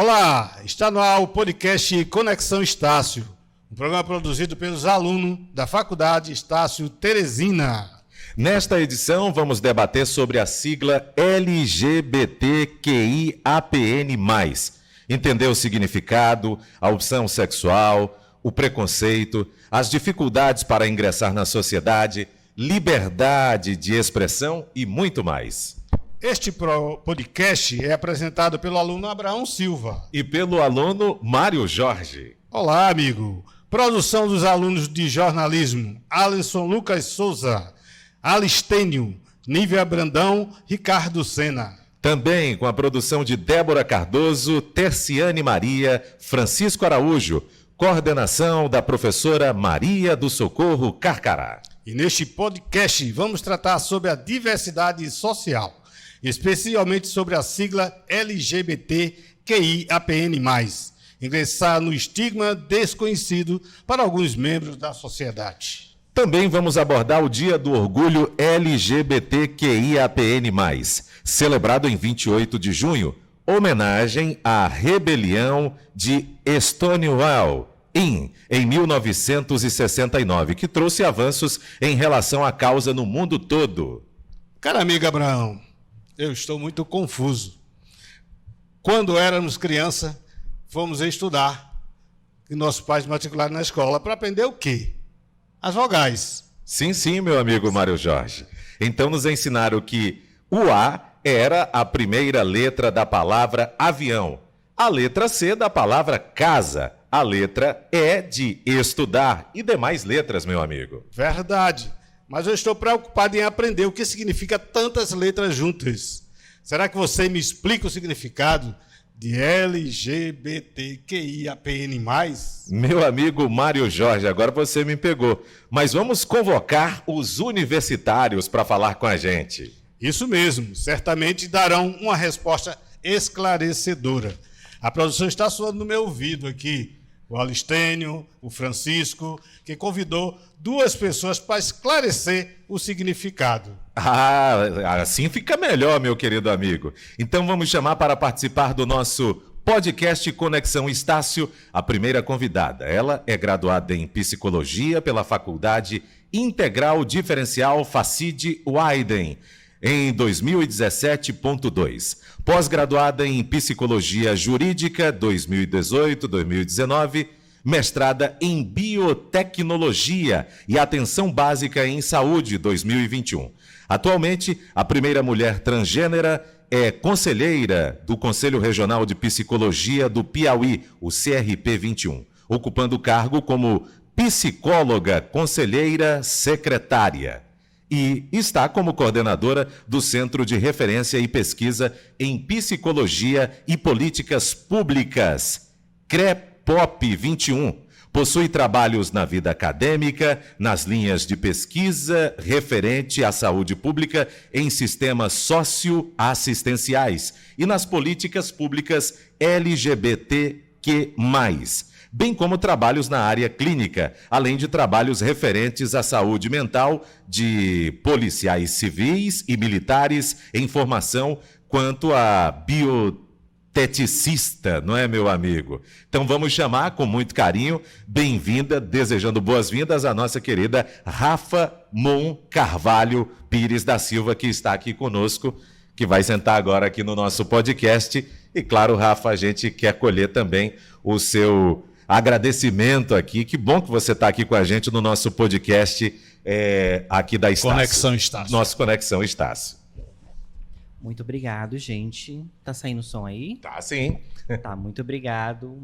Olá, está no ar o podcast Conexão Estácio, um programa produzido pelos alunos da Faculdade Estácio Teresina. Nesta edição, vamos debater sobre a sigla LGBTQIAPN+, entender o significado, a opção sexual, o preconceito, as dificuldades para ingressar na sociedade, liberdade de expressão e muito mais. Este podcast é apresentado pelo aluno Abraão Silva e pelo aluno Mário Jorge. Olá, amigo. Produção dos alunos de jornalismo Alisson Lucas Souza, Alistênio, Nívia Brandão, Ricardo Sena. Também com a produção de Débora Cardoso, Terciane Maria, Francisco Araújo, coordenação da professora Maria do Socorro Carcará. E neste podcast vamos tratar sobre a diversidade social, especialmente sobre a sigla LGBTQIAPN+, ingressar no estigma desconhecido para alguns membros da sociedade. Também vamos abordar o Dia do Orgulho LGBTQIAPN+, celebrado em 28 de junho, homenagem à rebelião de Stonewall Inn, em 1969, que trouxe avanços em relação à causa no mundo todo. Cara amigo Abraão, eu estou muito confuso. Quando éramos criança, fomos estudar e nossos pais matricularam na escola para aprender o quê? As vogais. Sim, meu amigo Mário Jorge. Então nos ensinaram que o A era a primeira letra da palavra avião, a letra C da palavra casa, a letra E de estudar e demais letras, meu amigo. Verdade. Mas eu estou preocupado em aprender o que significa tantas letras juntas. Será que você me explica o significado de LGBTQIAPN+? Meu amigo Mário Jorge, agora você me pegou. Mas vamos convocar os universitários para falar com a gente. Isso mesmo. Certamente darão uma resposta esclarecedora. A produção está soando no meu ouvido aqui. O Alistênio, o Francisco, que convidou duas pessoas para esclarecer o significado. Assim fica melhor, meu querido amigo. Então vamos chamar para participar do nosso podcast Conexão Estácio a primeira convidada. Ela é graduada em Psicologia pela Faculdade Integral Diferencial Facide Weiden, em 2017.2. Pós-graduada em Psicologia Jurídica 2018-2019, mestrada em Biotecnologia e Atenção Básica em Saúde 2021. Atualmente, a primeira mulher transgênera é conselheira do Conselho Regional de Psicologia do Piauí, o CRP 21, ocupando o cargo como psicóloga, conselheira, secretária. E está como coordenadora do Centro de Referência e Pesquisa em Psicologia e Políticas Públicas, CREPOP 21. Possui trabalhos na vida acadêmica, nas linhas de pesquisa referente à saúde pública em sistemas socioassistenciais e nas políticas públicas LGBTQ+, bem como trabalhos na área clínica, além de trabalhos referentes à saúde mental de policiais civis e militares em formação quanto a bioteticista, não é, meu amigo? Então vamos chamar com muito carinho, bem-vinda, desejando boas-vindas à nossa querida Rafa Mon Carvalho Pires da Silva, que está aqui conosco, que vai sentar agora aqui no nosso podcast. E claro, Rafa, a gente quer colher também o seu agradecimento aqui. Que bom que você está aqui com a gente no nosso podcast aqui da Estácio. Conexão Estácio. Nosso Conexão Estácio. Muito obrigado, gente. Tá saindo o som aí? Tá, sim. Tá, muito obrigado,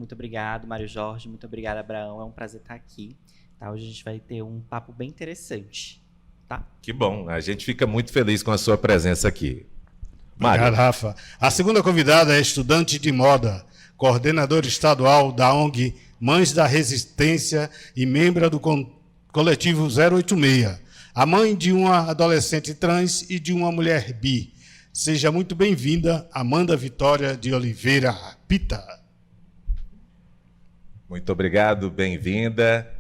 Mário Jorge, muito obrigado, Abraão. É um prazer estar aqui. Tá, hoje a gente vai ter um papo bem interessante, tá? Que bom, a gente fica muito feliz com a sua presença aqui. Obrigado, Rafa. A segunda convidada é estudante de moda, coordenadora estadual da ONG Mães da Resistência e membro do coletivo 086. A mãe de uma adolescente trans e de uma mulher bi. Seja muito bem-vinda, Amanda Vitória de Oliveira Pita. Muito obrigado, bem-vinda.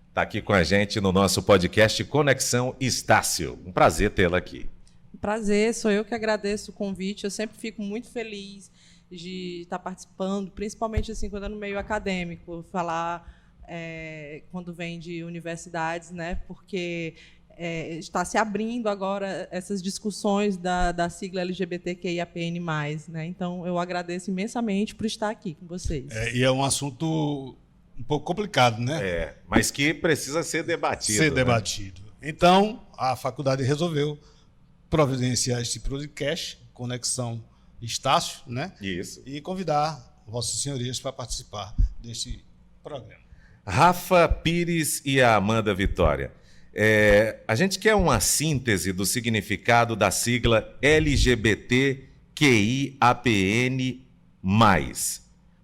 Está aqui com a gente no nosso podcast Conexão Estácio. Um prazer tê-la aqui. Prazer, sou eu que agradeço o convite. Eu sempre fico muito feliz de estar participando, principalmente assim, quando é no meio acadêmico, falar quando vem de universidades, né? Porque está se abrindo agora essas discussões da sigla LGBTQIAPN+, né? Então, eu agradeço imensamente por estar aqui com vocês. E é um assunto um pouco complicado, né? Mas que precisa ser debatido. Ser né? debatido. Então, a faculdade resolveu providenciar este podcast, Conexão Estácio, né? Isso. E convidar Vossas Senhorias para participar deste programa. Rafa Pires e a Amanda Vitória. A gente quer uma síntese do significado da sigla LGBTQIAPN+.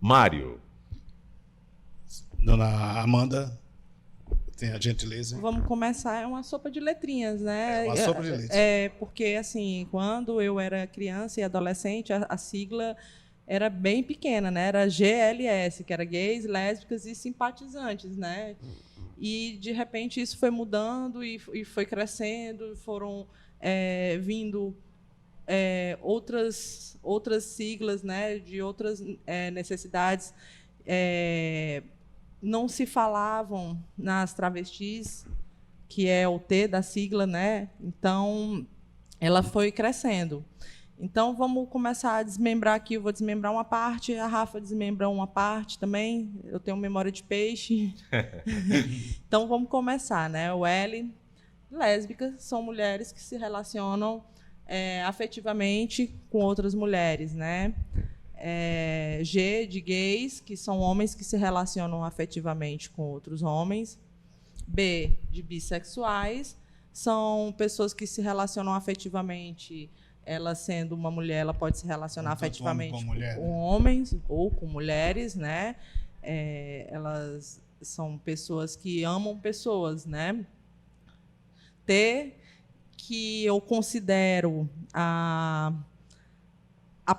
Mário. Dona Amanda, tem a gentileza. Vamos começar, é uma sopa de letrinhas, né? É uma sopa de letras. Porque, assim, quando eu era criança e adolescente, a sigla era bem pequena, né? Era GLS, que era gays, lésbicas e simpatizantes, né? E, de repente, isso foi mudando e foi crescendo, foram vindo outras siglas, né? De outras necessidades. Não se falavam nas travestis, que é o T da sigla, né? Então, ela foi crescendo. Então, vamos começar a desmembrar aqui. Eu vou desmembrar uma parte, a Rafa desmembra uma parte também. Eu tenho memória de peixe. Então, vamos começar, né? O L, lésbicas, são mulheres que se relacionam afetivamente com outras mulheres, né? G, de gays, que são homens que se relacionam afetivamente com outros homens. B, de bissexuais, são pessoas que se relacionam afetivamente. Ela, sendo uma mulher, ela pode se relacionar afetivamente com homens ou com mulheres, né? Elas são pessoas que amam pessoas, né? T, que eu considero a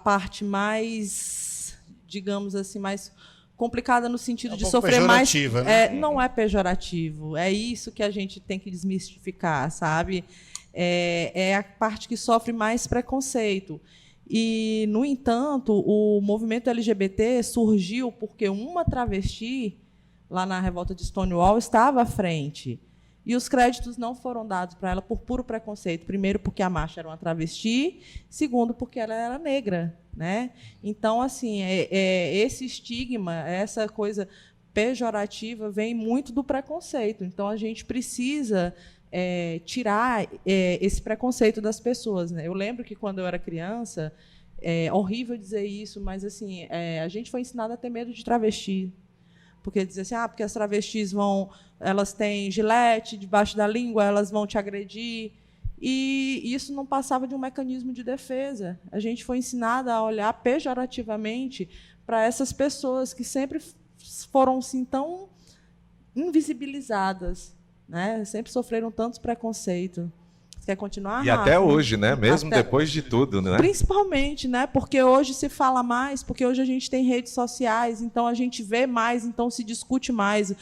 parte mais, digamos assim, mais complicada no sentido de sofrer mais. Né? Não é pejorativo. É isso que a gente tem que desmistificar, sabe? É a parte que sofre mais preconceito. E, no entanto, o movimento LGBT surgiu porque uma travesti, lá na revolta de Stonewall, estava à frente. E os créditos não foram dados para ela por puro preconceito. Primeiro, porque a Marcha era uma travesti. Segundo, porque ela era negra, né? Então, assim, esse estigma, essa coisa pejorativa, vem muito do preconceito. Então, a gente precisa tirar esse preconceito das pessoas, né? Eu lembro que, quando eu era criança, é horrível dizer isso, mas assim, a gente foi ensinado a ter medo de travesti. Porque dizia assim, porque as travestis elas têm gilete debaixo da língua, elas vão te agredir. E isso não passava de um mecanismo de defesa. A gente foi ensinada a olhar pejorativamente para essas pessoas que sempre foram assim, tão invisibilizadas, né? Sempre sofreram tantos preconceitos. Quer continuar, E Rafa? até hoje, né? Mesmo depois de tudo, né? Principalmente, né? Porque hoje se fala mais, porque hoje a gente tem redes sociais, então a gente vê mais, então se discute mais.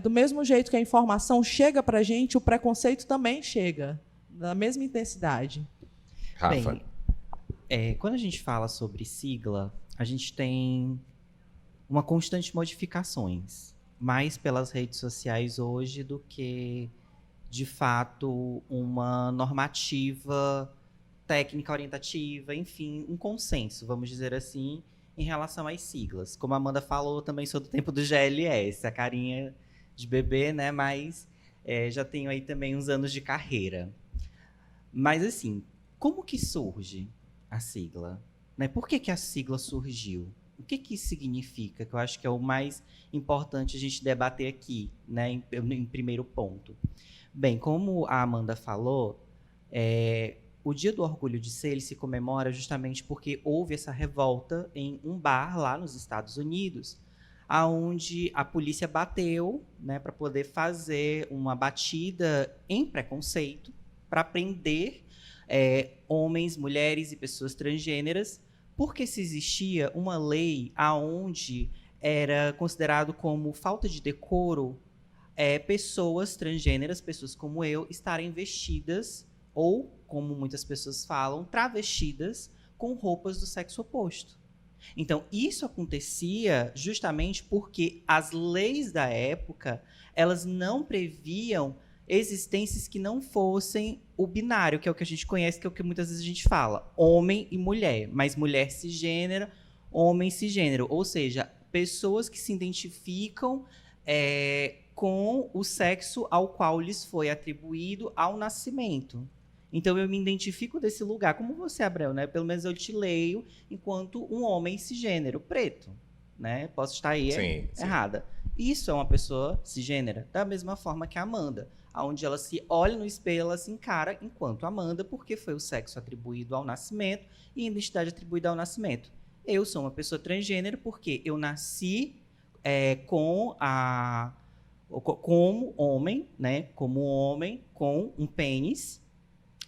Do mesmo jeito que a informação chega para a gente, o preconceito também chega, da mesma intensidade. Rafa. Bem, quando a gente fala sobre sigla, a gente tem uma constante modificações, mais pelas redes sociais hoje do que, de fato, uma normativa técnica orientativa, enfim, um consenso, vamos dizer assim, em relação às siglas. Como a Amanda falou, eu também sou do tempo do GLS, a carinha de bebê, né? Mas já tenho aí também uns anos de carreira. Mas, assim, como que surge a sigla? Né? Por que a sigla surgiu? O que isso significa? Que eu acho que é o mais importante a gente debater aqui, né? Em primeiro ponto. Bem, como a Amanda falou, o Dia do Orgulho de Ser, ele se comemora justamente porque houve essa revolta em um bar lá nos Estados Unidos, onde a polícia bateu, né, para poder fazer uma batida em preconceito para prender homens, mulheres e pessoas transgêneras, porque se existia uma lei onde era considerado como falta de decoro pessoas transgêneras, pessoas como eu, estarem vestidas, ou, como muitas pessoas falam, travestidas, com roupas do sexo oposto. Então, isso acontecia justamente porque as leis da época, elas não previam existências que não fossem o binário, que é o que a gente conhece, que é o que muitas vezes a gente fala, homem e mulher, mas mulher cisgênero, homem cisgênero, ou seja, pessoas que se identificam com o sexo ao qual lhes foi atribuído ao nascimento. Então, eu me identifico desse lugar, como você, Abreu, né? Pelo menos eu te leio enquanto um homem cisgênero preto, né? Posso estar aí errada. Isso é uma pessoa cisgênera, da mesma forma que a Amanda, onde ela se olha no espelho, ela se encara enquanto Amanda, porque foi o sexo atribuído ao nascimento e a identidade atribuída ao nascimento. Eu sou uma pessoa transgênero porque eu nasci como homem, né? Como homem com um pênis,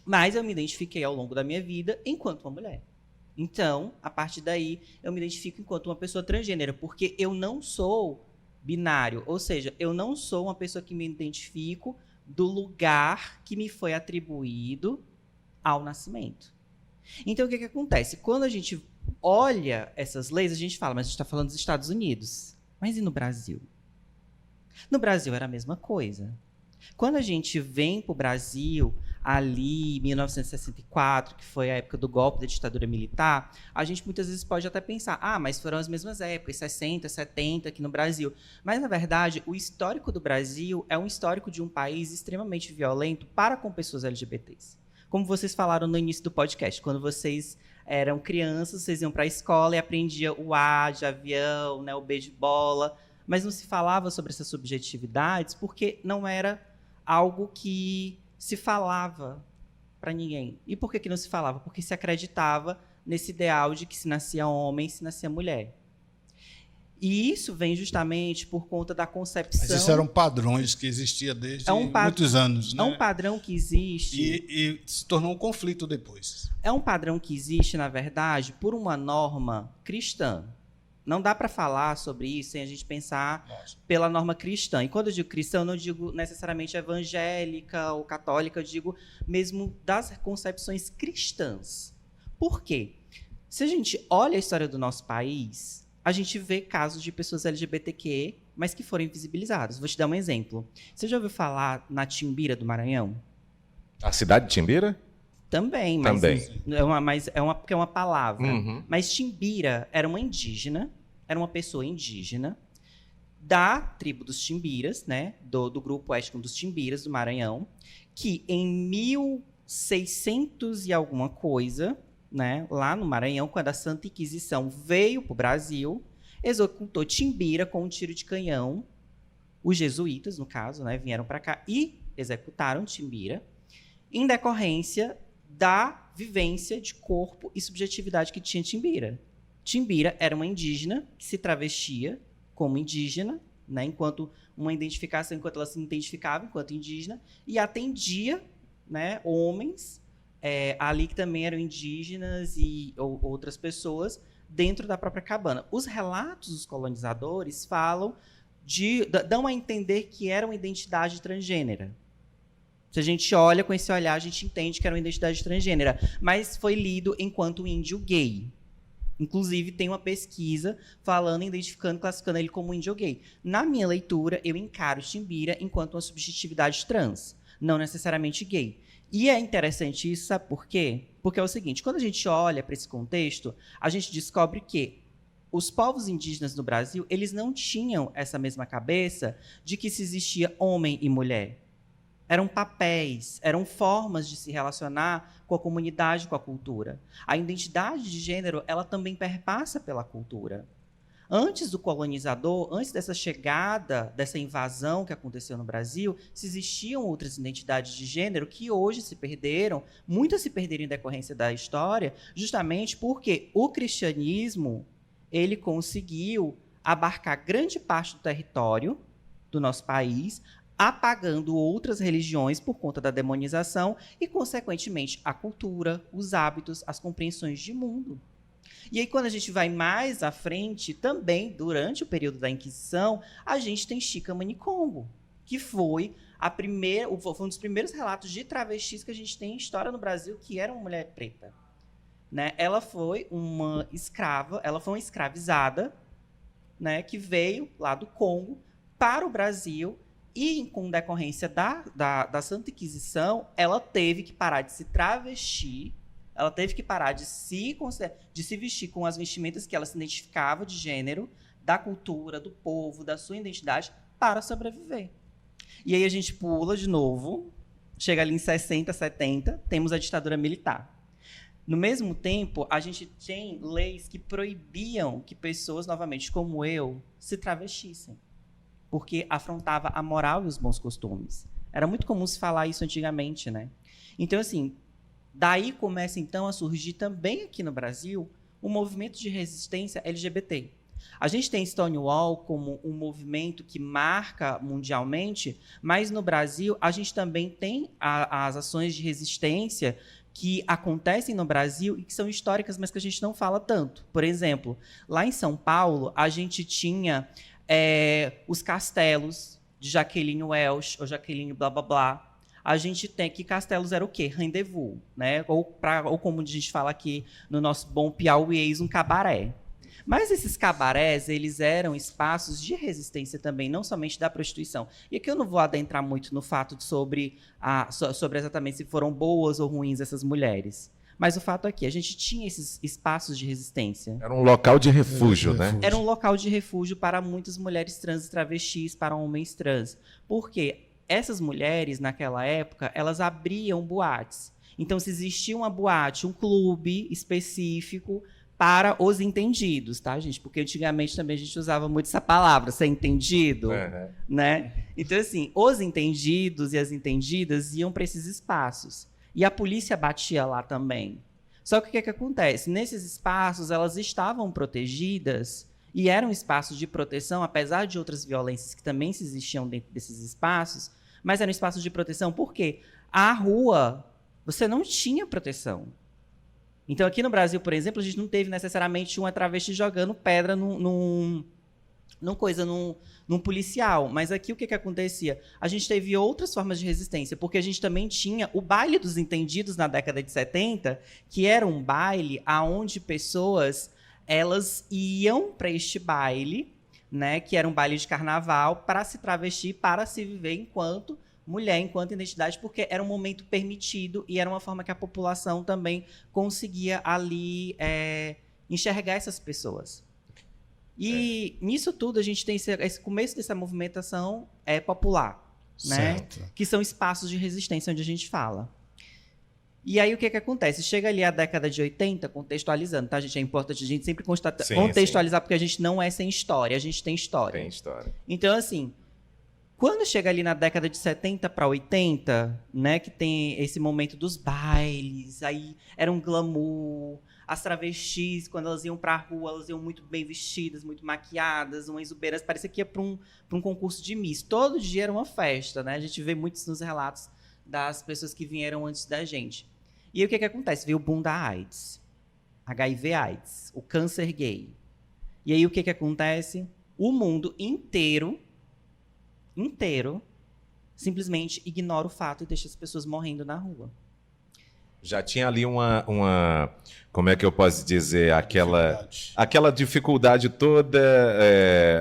mas eu me identifiquei ao longo da minha vida enquanto uma mulher. Então, a partir daí, eu me identifico enquanto uma pessoa transgênera, porque eu não sou binário, ou seja, eu não sou uma pessoa que me identifico do lugar que me foi atribuído ao nascimento. Então, o que acontece? Quando a gente olha essas leis, a gente fala, mas a gente está falando dos Estados Unidos. Mas e no Brasil? No Brasil era a mesma coisa. Quando a gente vem para o Brasil, ali em 1964, que foi a época do golpe da ditadura militar, a gente muitas vezes pode até pensar, mas foram as mesmas épocas, 60, 70 aqui no Brasil. Mas, na verdade, o histórico do Brasil é um histórico de um país extremamente violento para com pessoas LGBTs. Como vocês falaram no início do podcast, quando vocês eram crianças, vocês iam para a escola e aprendiam o A de avião, né, o B de bola, mas não se falava sobre essas subjetividades porque não era algo que se falava para ninguém. E por que não se falava? Porque se acreditava nesse ideal de que se nascia homem, se nascia mulher. E isso vem justamente por conta da concepção... Mas isso eram padrões que existiam desde muitos anos, né? É um padrão que existe... E se tornou um conflito depois. É um padrão que existe, na verdade, por uma norma cristã. Não dá para falar sobre isso sem a gente pensar pela norma cristã. E quando eu digo cristã, eu não digo necessariamente evangélica ou católica, eu digo mesmo das concepções cristãs. Por quê? Se a gente olha a história do nosso país, a gente vê casos de pessoas LGBTQ, mas que foram invisibilizadas. Vou te dar um exemplo. Você já ouviu falar na Timbira do Maranhão? A cidade de Timbira? Também, mas porque é uma palavra. Uhum. Mas Timbira era uma indígena, era uma pessoa indígena da tribo dos Timbiras, né, do grupo étnico dos Timbiras do Maranhão, que em 1600 e alguma coisa, né, lá no Maranhão, quando a Santa Inquisição veio para o Brasil, executou Timbira com um tiro de canhão. Os jesuítas, no caso, né, vieram para cá e executaram Timbira em decorrência da vivência de corpo e subjetividade que tinha Timbira. Timbira era uma indígena que se travestia como indígena, né, enquanto ela se identificava enquanto indígena, e atendia, né, homens ali que também eram indígenas ou outras pessoas dentro da própria cabana. Os relatos dos colonizadores dão a entender que era uma identidade transgênera. Se a gente olha com esse olhar, a gente entende que era uma identidade transgênera, mas foi lido enquanto índio gay. Inclusive, tem uma pesquisa classificando ele como índio gay. Na minha leitura, eu encaro Timbira enquanto uma subjetividade trans, não necessariamente gay. E é interessante isso, sabe por quê? Porque é o seguinte, quando a gente olha para esse contexto, a gente descobre que os povos indígenas no Brasil, eles não tinham essa mesma cabeça de que se existia homem e mulher. Eram papéis, eram formas de se relacionar com a comunidade, com a cultura. A identidade de gênero, ela também perpassa pela cultura. Antes do colonizador, antes dessa chegada, dessa invasão que aconteceu no Brasil, existiam outras identidades de gênero que hoje se perderam, muitas se perderam em decorrência da história, justamente porque o cristianismo ele conseguiu abarcar grande parte do território do nosso país, apagando outras religiões por conta da demonização e, consequentemente, a cultura, os hábitos, as compreensões de mundo. E aí, quando a gente vai mais à frente, também, durante o período da Inquisição, a gente tem Chica Manicongo, que foi um dos primeiros relatos de travestis que a gente tem em história no Brasil, que era uma mulher preta. né? Ela foi uma escrava, ela foi uma escravizada, né, que veio lá do Congo para o Brasil e, com decorrência da Santa Inquisição, ela teve que parar de se travestir, ela teve que parar de se vestir com as vestimentas que ela se identificava de gênero, da cultura, do povo, da sua identidade, para sobreviver. E aí a gente pula de novo, chega ali em 60, 70, temos a ditadura militar. No mesmo tempo, a gente tem leis que proibiam que pessoas, novamente, como eu, se travestissem, porque afrontava a moral e os bons costumes. Era muito comum se falar isso antigamente, né? Então, assim, daí começa, então, a surgir também aqui no Brasil um movimento de resistência LGBT. A gente tem Stonewall como um movimento que marca mundialmente, mas no Brasil a gente também tem as ações de resistência que acontecem no Brasil e que são históricas, mas que a gente não fala tanto. Por exemplo, lá em São Paulo, a gente tinha os castelos de Jaqueline Welch, ou Jaqueline blá blá blá. A gente tem que castelos era o quê? Rendezvous, né? Ou como a gente fala aqui no nosso bom piauiês, um cabaré. Mas esses cabarés, eles eram espaços de resistência também, não somente da prostituição. E aqui eu não vou adentrar muito no fato sobre exatamente se foram boas ou ruins essas mulheres. Mas o fato é que a gente tinha esses espaços de resistência. Era um local de refúgio, né? Era um local de refúgio para muitas mulheres trans e travestis, para homens trans. Por quê? Essas mulheres, naquela época, elas abriam boates. Então, se existia uma boate, um clube específico para os entendidos, tá, gente? Porque antigamente também a gente usava muito essa palavra, ser entendido, né? Então, assim, os entendidos e as entendidas iam para esses espaços. E a polícia batia lá também. Só que o que acontece? Nesses espaços, elas estavam protegidas e eram espaços de proteção, apesar de outras violências que também se existiam dentro desses espaços, mas eram espaços de proteção porque a rua, você não tinha proteção. Então, aqui no Brasil, por exemplo, a gente não teve necessariamente uma travesti jogando pedra num policial. Mas aqui o que acontecia? A gente teve outras formas de resistência, porque a gente também tinha o baile dos entendidos na década de 70, que era um baile onde pessoas elas iam para este baile, né, que era um baile de carnaval, para se travestir, para se viver enquanto mulher, enquanto identidade, porque era um momento permitido e era uma forma que a população também conseguia ali enxergar essas pessoas. E nisso tudo a gente tem esse começo dessa movimentação popular, né? Que são espaços de resistência onde a gente fala. E aí o que acontece? Chega ali a década de 80, contextualizando, tá, gente? É importante a gente sempre contextualizar, porque a gente não é sem história, a gente tem história. Tem história. Então, assim, quando chega ali na década de 70 para 80, né, que tem esse momento dos bailes, aí era um glamour, as travestis, quando elas iam para a rua, elas iam muito bem vestidas, muito maquiadas, umas exuberantes, parecia que ia para um concurso de Miss. Todo dia era uma festa, né? A gente vê muitos nos relatos das pessoas que vieram antes da gente. E aí o que acontece? Veio o boom da AIDS, HIV/AIDS, o câncer gay. E aí o que acontece? O mundo inteiro simplesmente ignora o fato e deixa as pessoas morrendo na rua. Já tinha ali uma como é que eu posso dizer, aquela dificuldade toda,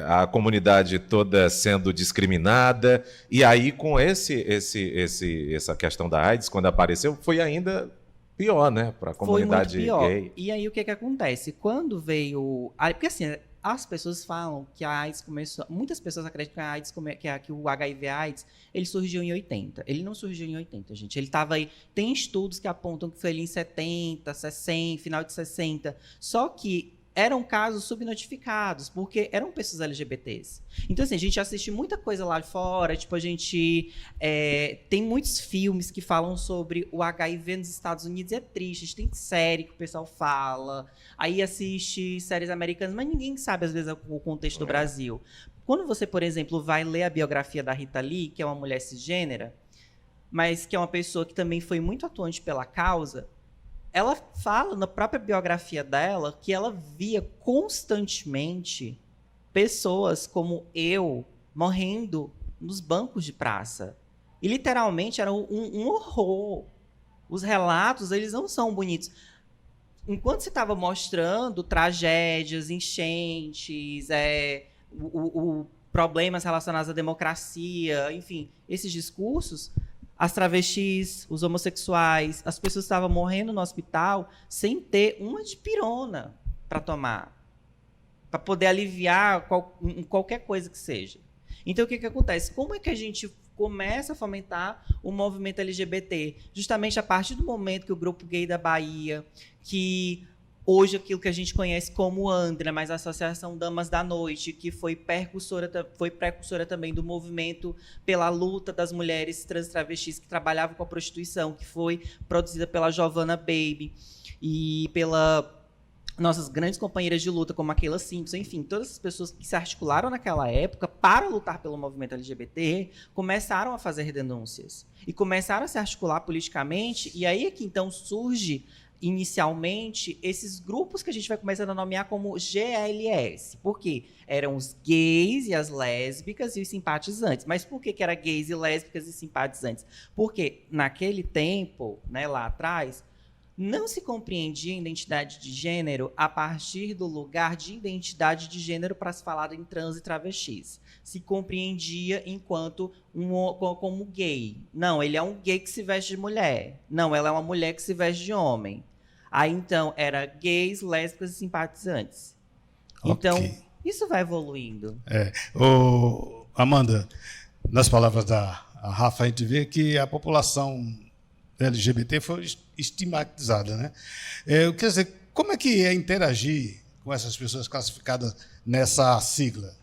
a comunidade toda sendo discriminada, e aí com essa questão da AIDS, quando apareceu, foi ainda pior, né, para a comunidade foi muito pior. gay. E aí o que acontece? Quando veio... Porque assim, as pessoas falam que a AIDS começou... Muitas pessoas acreditam que a AIDS, que o HIV/AIDS, ele surgiu em 80. Ele não surgiu em 80, gente. Ele estava aí... Tem estudos que apontam que foi ali em 70, 60, final de 60. Só que eram casos subnotificados, porque eram pessoas LGBTs. Então, assim, a gente assiste muita coisa lá fora, tipo, a gente tem muitos filmes que falam sobre o HIV nos Estados Unidos, e é triste, a gente tem série que o pessoal fala, aí assiste séries americanas, mas ninguém sabe, às vezes, o contexto do Brasil. Quando você, por exemplo, vai ler a biografia da Rita Lee, que é uma mulher cisgênera, mas que é uma pessoa que também foi muito atuante pela causa, ela fala na própria biografia dela que ela via constantemente pessoas como eu morrendo nos bancos de praça. E literalmente era um horror. Os relatos, eles não são bonitos. enquanto você estava mostrando tragédias, enchentes, problemas relacionados à democracia, enfim, esses discursos, as travestis, os homossexuais, as pessoas estavam morrendo no hospital sem ter uma dipirona para tomar, para poder aliviar qualquer coisa que seja. Então, o que acontece? Como é que a gente começa a fomentar o movimento LGBT? Justamente a partir do momento que o Grupo Gay da Bahia, que hoje aquilo que a gente conhece como Andra, mas a Associação Damas da Noite, que foi precursora também do movimento pela luta das mulheres trans travestis que trabalhavam com a prostituição, que foi produzida pela Giovanna Baby e pela nossas grandes companheiras de luta, como a Keila Simpson, enfim, todas as pessoas que se articularam naquela época para lutar pelo movimento LGBT, começaram a fazer denúncias e começaram a se articular politicamente, e aí é que então surge inicialmente esses grupos que a gente vai começando a nomear como GLS. Por quê? Eram os gays e as lésbicas e os simpatizantes. Mas por que era gays e lésbicas e simpatizantes? Porque naquele tempo, né, lá atrás, não se compreendia identidade de gênero a partir do lugar de identidade de gênero para se falar em trans e travestis. Se compreendia enquanto como gay. Não, ele é um gay que se veste de mulher. Não, ela é uma mulher que se veste de homem. Aí, então, era gays, lésbicas e simpatizantes. Então, isso vai evoluindo. Amanda, nas palavras da Rafa, a gente vê que a população LGBT foi estigmatizada, né? Quer dizer, como é que é interagir com essas pessoas classificadas nessa sigla?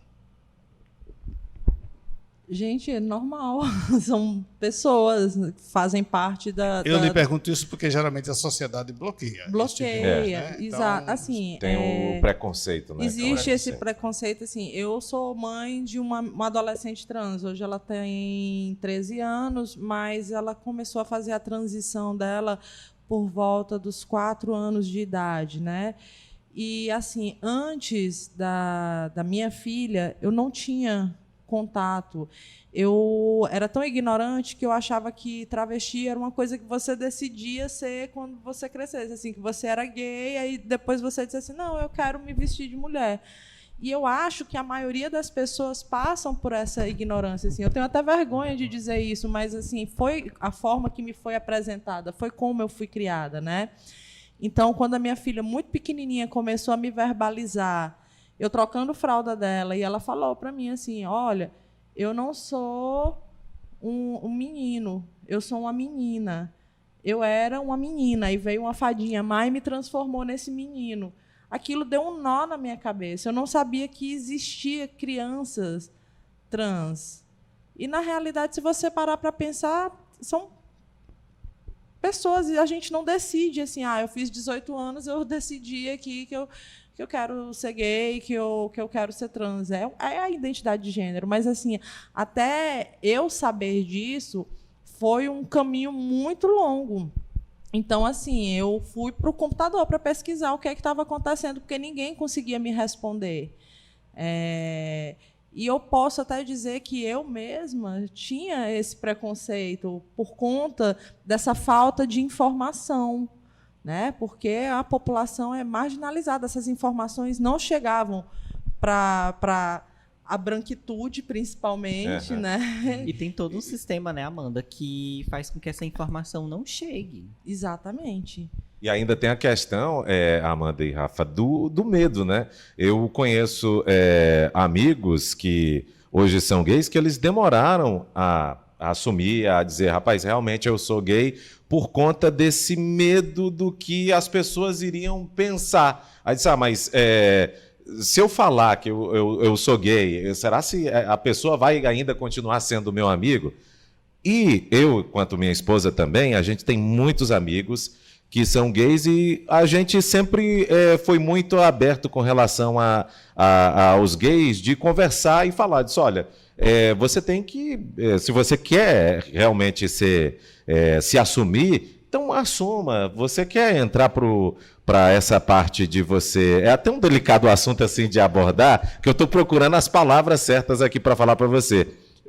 Gente, é normal. São pessoas que fazem parte da... Eu lhe pergunto isso porque geralmente a sociedade bloqueia. Bloqueia, né? exato. Então, assim, tem o preconceito, né? Existe esse preconceito, assim. Eu sou mãe de uma adolescente trans. Hoje ela tem 13 anos, mas ela começou a fazer a transição dela por volta dos 4 anos de idade, né? E, assim, antes da minha filha, eu não tinha contato. Eu era tão ignorante que eu achava que travesti era uma coisa que você decidia ser quando você crescesse, assim, que você era gay, aí depois você disse assim, não, eu quero me vestir de mulher. E eu acho que a maioria das pessoas passam por essa ignorância, assim. Eu tenho até vergonha de dizer isso, mas assim, foi a forma que me foi apresentada, foi como eu fui criada, né? Então, quando a minha filha, muito pequenininha, começou a me verbalizar, eu trocando fralda dela, e ela falou para mim assim, olha, eu não sou um menino, eu sou uma menina. Eu era uma menina, e veio uma fadinha má e me transformou nesse menino. Aquilo deu um nó na minha cabeça. Eu não sabia que existia crianças trans. E, na realidade, se você parar para pensar, são pessoas, e a gente não decide assim, eu fiz 18 anos, eu decidi aqui que eu quero ser gay, que eu quero ser trans. É a identidade de gênero. Mas, assim, até eu saber disso, foi um caminho muito longo. Então, assim, eu fui para o computador para pesquisar o que estava acontecendo, porque ninguém conseguia me responder. E eu posso até dizer que eu mesma tinha esse preconceito por conta dessa falta de informação, né? Porque a população é marginalizada, essas informações não chegavam para a branquitude, principalmente, né? E tem todo um sistema, né, Amanda, que faz com que essa informação não chegue. Exatamente. E ainda tem a questão, Amanda e Rafa, do medo, né? Eu conheço amigos que hoje são gays, que eles demoraram a assumir, a dizer, rapaz, realmente eu sou gay, por conta desse medo do que as pessoas iriam pensar. Aí disse, mas se eu falar que eu sou gay, será se a pessoa vai ainda continuar sendo meu amigo? E eu, quanto minha esposa também, a gente tem muitos amigos que são gays e a gente sempre foi muito aberto com relação aos gays de conversar e falar disso, olha, você tem que, se você quer realmente se assumir, então assuma. Você quer entrar para essa parte de você... É até um delicado assunto assim de abordar, que eu estou procurando as palavras certas aqui para falar para você.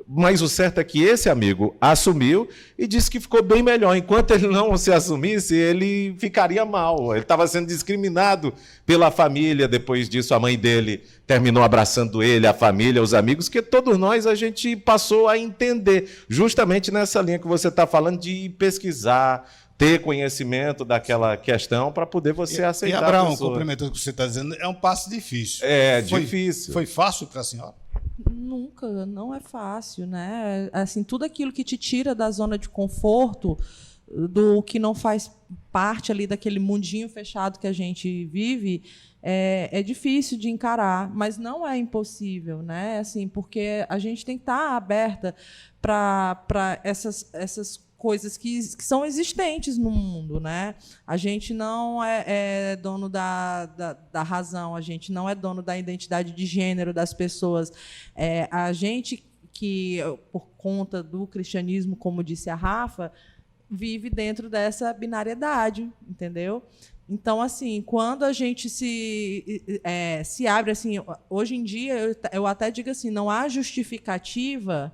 Mas o certo é que esse amigo assumiu e disse que ficou bem melhor. Enquanto ele não se assumisse, ele ficaria mal. Ele estava sendo discriminado pela família. Depois disso, a mãe dele terminou abraçando ele, a família, os amigos, que todos nós a gente passou a entender. Justamente nessa linha que você está falando de pesquisar, ter conhecimento daquela questão para poder você aceitar. E Abraão, a pessoa. complementando o que você está dizendo, é um passo difícil. Difícil. Foi fácil para a senhora? Nunca, não é fácil, né? Assim, tudo aquilo que te tira da zona de conforto, do que não faz parte ali daquele mundinho fechado que a gente vive, é difícil de encarar, mas não é impossível, né? Assim, porque a gente tem que estar aberta para essas coisas que são existentes no mundo, né? A gente não é dono da razão, a gente não é dono da identidade de gênero das pessoas. A gente que, por conta do cristianismo, como disse a Rafa, vive dentro dessa binariedade, entendeu? Então, assim, quando a gente se abre, assim, hoje em dia, eu até digo assim, não há justificativa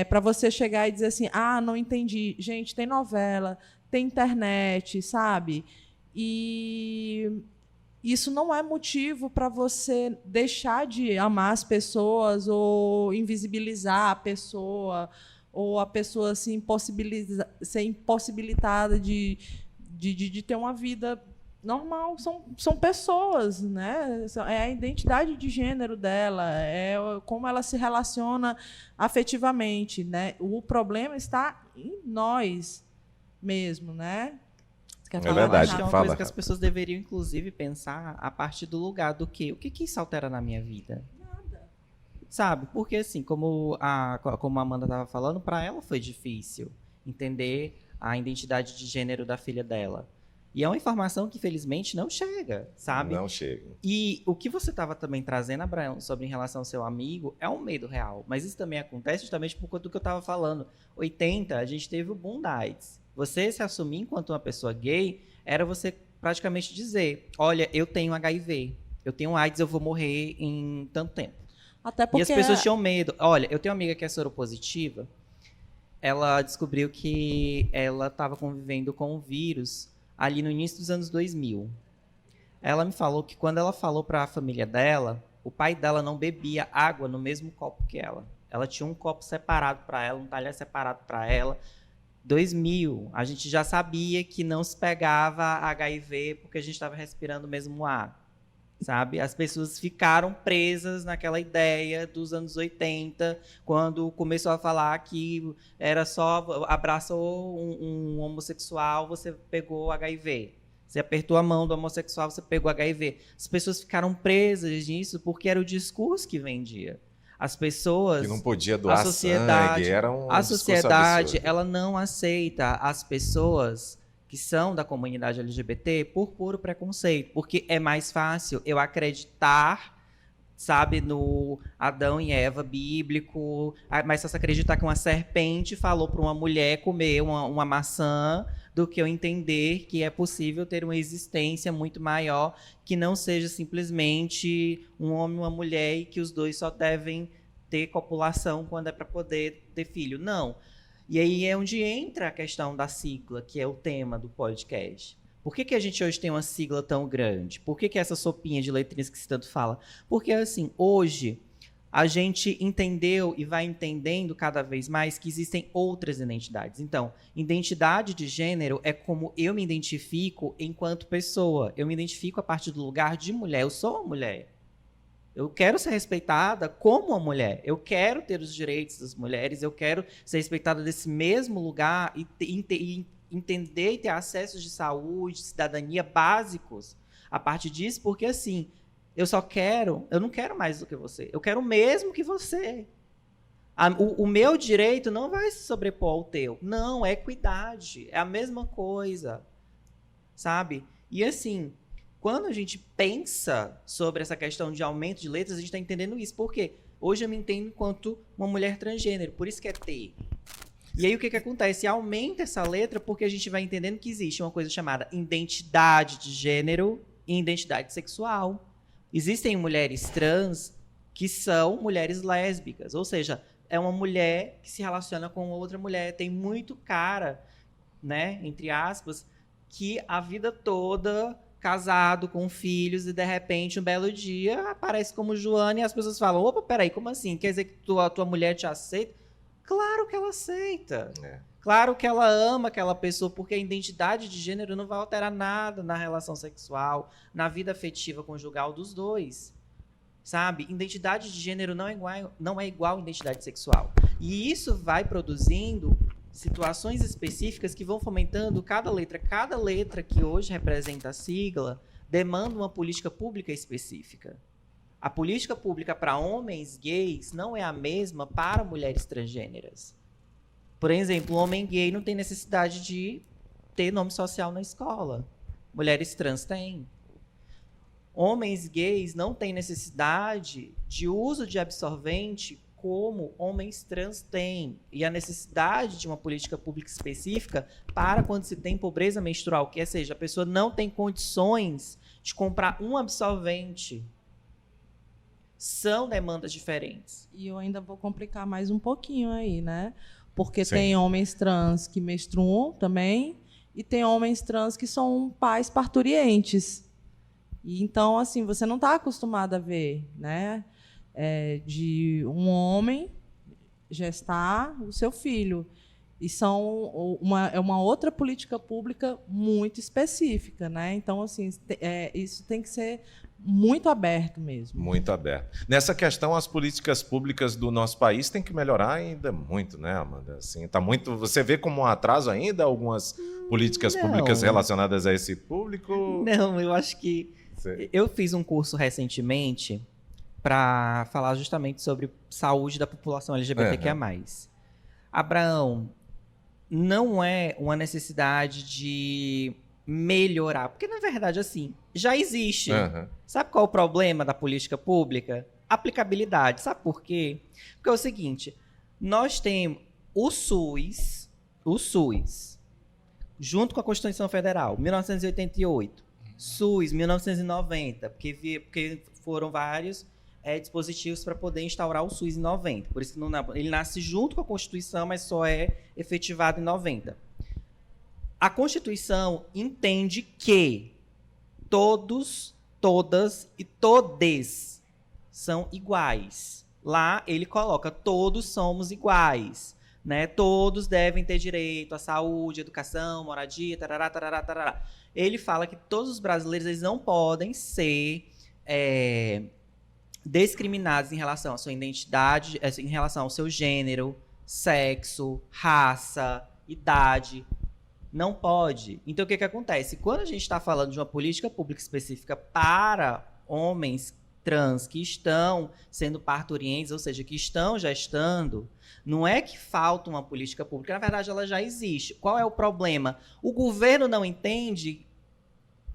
para você chegar e dizer assim, não entendi. Gente, tem novela, tem internet, sabe? E isso não é motivo para você deixar de amar as pessoas ou invisibilizar a pessoa, ou a pessoa ser impossibilitada de ter uma vida normal. São pessoas, né? É a identidade de gênero dela, é como ela se relaciona afetivamente, né? O problema está em nós mesmo, né? Você quer falar? Verdade. Acho que é uma Fala, coisa que as Rafa. pessoas deveriam, inclusive, pensar a partir do lugar do quê? O que isso altera na minha vida? Nada. Sabe? Porque, assim, como a Amanda estava falando, para ela foi difícil entender a identidade de gênero da filha dela. E é uma informação que, infelizmente, não chega, sabe? Não chega. E o que você estava também trazendo, Abraão, sobre em relação ao seu amigo, é um medo real. Mas isso também acontece justamente por conta do que eu estava falando. 80, a gente teve o boom da AIDS. Você se assumir enquanto uma pessoa gay, era você praticamente dizer, olha, eu tenho HIV, eu tenho AIDS, eu vou morrer em tanto tempo. Até porque E as pessoas tinham medo. Olha, eu tenho uma amiga que é soropositiva, ela descobriu que ela estava convivendo com o vírus ali no início dos anos 2000. Ela me falou que quando ela falou para a família dela, o pai dela não bebia água no mesmo copo que ela. Ela tinha um copo separado para ela, um talher separado para ela. 2000, a gente já sabia que não se pegava HIV porque a gente estava respirando o mesmo ar, sabe? As pessoas ficaram presas naquela ideia dos anos 80, quando começou a falar que era só abraçou um homossexual, você pegou HIV. Você apertou a mão do homossexual, você pegou HIV. As pessoas ficaram presas nisso porque era o discurso que vendia. As pessoas... Que não podia doar a sociedade, sangue, era um a discurso sociedade, absurdo. ela não aceita as pessoas que são da comunidade LGBT por puro preconceito, porque é mais fácil eu acreditar, sabe, no Adão e Eva bíblico, mais fácil acreditar que uma serpente falou para uma mulher comer uma maçã, do que eu entender que é possível ter uma existência muito maior, que não seja simplesmente um homem e uma mulher e que os dois só devem ter copulação quando é para poder ter filho. Não. E aí é onde entra a questão da sigla, que é o tema do podcast. Por que a gente hoje tem uma sigla tão grande? Por que essa sopinha de letrinhas que se tanto fala? Porque, assim, hoje a gente entendeu e vai entendendo cada vez mais que existem outras identidades. Então, identidade de gênero é como eu me identifico enquanto pessoa. Eu me identifico a partir do lugar de mulher. Eu sou uma mulher. Eu quero ser respeitada como uma mulher. Eu quero ter os direitos das mulheres. Eu quero ser respeitada desse mesmo lugar e entender e ter acessos de saúde, de cidadania básicos a partir disso, porque assim... eu não quero mais do que você. Eu quero o mesmo que você. O meu direito não vai se sobrepor ao teu. Não, é equidade. É a mesma coisa. Sabe? E assim, quando a gente pensa sobre essa questão de aumento de letras, a gente está entendendo isso. Por quê? Hoje eu me entendo enquanto uma mulher transgênero. Por isso que é T. E aí o que acontece? Aumenta essa letra porque a gente vai entendendo que existe uma coisa chamada identidade de gênero e identidade sexual. Existem mulheres trans que são mulheres lésbicas, ou seja, é uma mulher que se relaciona com outra mulher. Tem muito cara, né, entre aspas, que a vida toda casado, com filhos, e de repente, um belo dia, aparece como Joana e as pessoas falam, opa, peraí, como assim? Quer dizer que tua mulher te aceita? Claro que ela aceita. Claro que ela ama aquela pessoa, porque a identidade de gênero não vai alterar nada na relação sexual, na vida afetiva conjugal dos dois. Sabe? Identidade de gênero não é igual à identidade sexual. E isso vai produzindo situações específicas que vão fomentando cada letra que hoje representa a sigla demanda uma política pública específica. A política pública para homens gays não é a mesma para mulheres transgêneras. Por exemplo, o homem gay não tem necessidade de ter nome social na escola. Mulheres trans têm. Homens gays não têm necessidade de uso de absorvente como homens trans têm. E a necessidade de uma política pública específica para quando se tem pobreza menstrual, que seja, a pessoa não tem condições de comprar um absorvente. São demandas diferentes. E eu ainda vou complicar mais um pouquinho aí, né? Porque Sim. tem homens trans que menstruam também e tem homens trans que são pais parturientes. E então, assim, você não está acostumado a ver, né? De um homem gestar o seu filho. E é uma outra política pública muito específica, né? Então, assim, isso tem que ser muito aberto mesmo. Muito aberto. Nessa questão, as políticas públicas do nosso país têm que melhorar ainda muito, né, Amanda? Assim, tá muito. Você vê como um atraso ainda algumas políticas públicas relacionadas a esse público? Não, eu acho que eu fiz um curso recentemente para falar justamente sobre saúde da população LGBTQIA+. Abraão, não é uma necessidade de melhorar, porque na verdade assim, já existe. Sabe qual é o problema da política pública? Aplicabilidade. Sabe por quê? Porque é o seguinte, nós temos o SUS, junto com a Constituição Federal, 1988, SUS, 1990, porque foram vários dispositivos para poder instaurar o SUS em 90. Por isso que ele nasce junto com a Constituição, mas só é efetivado em 90. A Constituição entende que todos, todas e todes são iguais. Lá ele coloca todos somos iguais, né? Todos devem ter direito à saúde, educação, moradia, tarará, tarará, tarará. Ele fala que todos os brasileiros eles não podem ser discriminados em relação à sua identidade, em relação ao seu gênero, sexo, raça, idade. Não pode. Então, o que acontece? Quando a gente está falando de uma política pública específica para homens trans que estão sendo parturientes, ou seja, que estão gestando, não é que falta uma política pública, na verdade ela já existe. Qual é o problema? O governo não entende,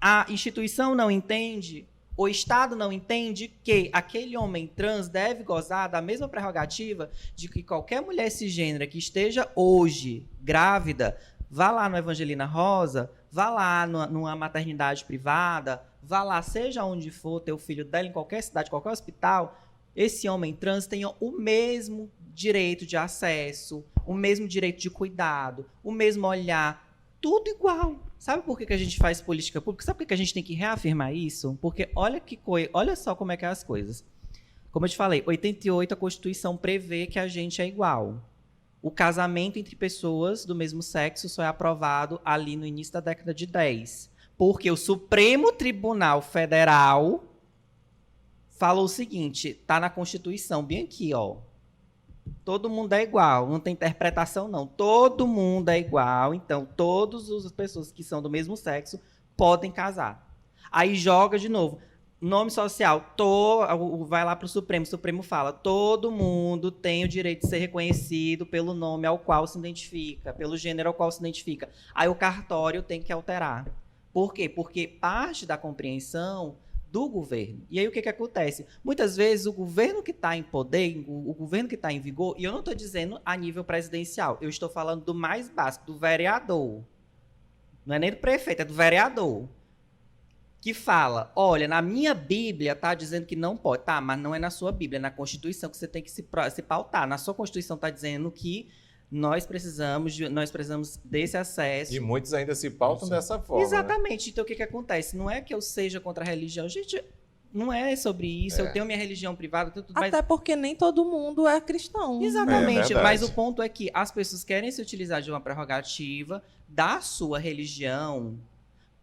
a instituição não entende, o Estado não entende que aquele homem trans deve gozar da mesma prerrogativa de que qualquer mulher cisgênera que esteja hoje grávida, vá lá no Evangelina Rosa, vá lá numa maternidade privada, vá lá, seja onde for, ter o filho dela em qualquer cidade, qualquer hospital, esse homem trans tenha o mesmo direito de acesso, o mesmo direito de cuidado, o mesmo olhar, tudo igual. Sabe por que a gente faz política pública? Sabe por que a gente tem que reafirmar isso? Porque olha só como é que é as coisas. Como eu te falei, 88 a Constituição prevê que a gente é igual. O casamento entre pessoas do mesmo sexo só é aprovado ali no início da década de 10. Porque o Supremo Tribunal Federal falou o seguinte, tá na Constituição, bem aqui, ó. Todo mundo é igual, não tem interpretação não. Todo mundo é igual, então todas as pessoas que são do mesmo sexo podem casar. Aí joga de novo. Nome social, vai lá para o Supremo fala, todo mundo tem o direito de ser reconhecido pelo nome ao qual se identifica, pelo gênero ao qual se identifica. Aí o cartório tem que alterar. Por quê? Porque parte da compreensão do governo. E aí o que acontece? Muitas vezes o governo que está em poder, o governo que está em vigor, e eu não estou dizendo a nível presidencial, eu estou falando do mais básico, do vereador. Não é nem do prefeito, é do vereador. que fala, olha, na minha Bíblia tá dizendo que não pode. Tá, mas não é na sua Bíblia, é na Constituição que você tem que se pautar. Na sua Constituição tá dizendo que nós precisamos desse acesso. E muitos ainda se pautam dessa forma. Exatamente. Né? Então, o que acontece? Não é que eu seja contra a religião. Gente, não é sobre isso. Eu tenho minha religião privada. Tudo, Até porque nem todo mundo é cristão. Exatamente. Mas o ponto é que as pessoas querem se utilizar de uma prerrogativa da sua religião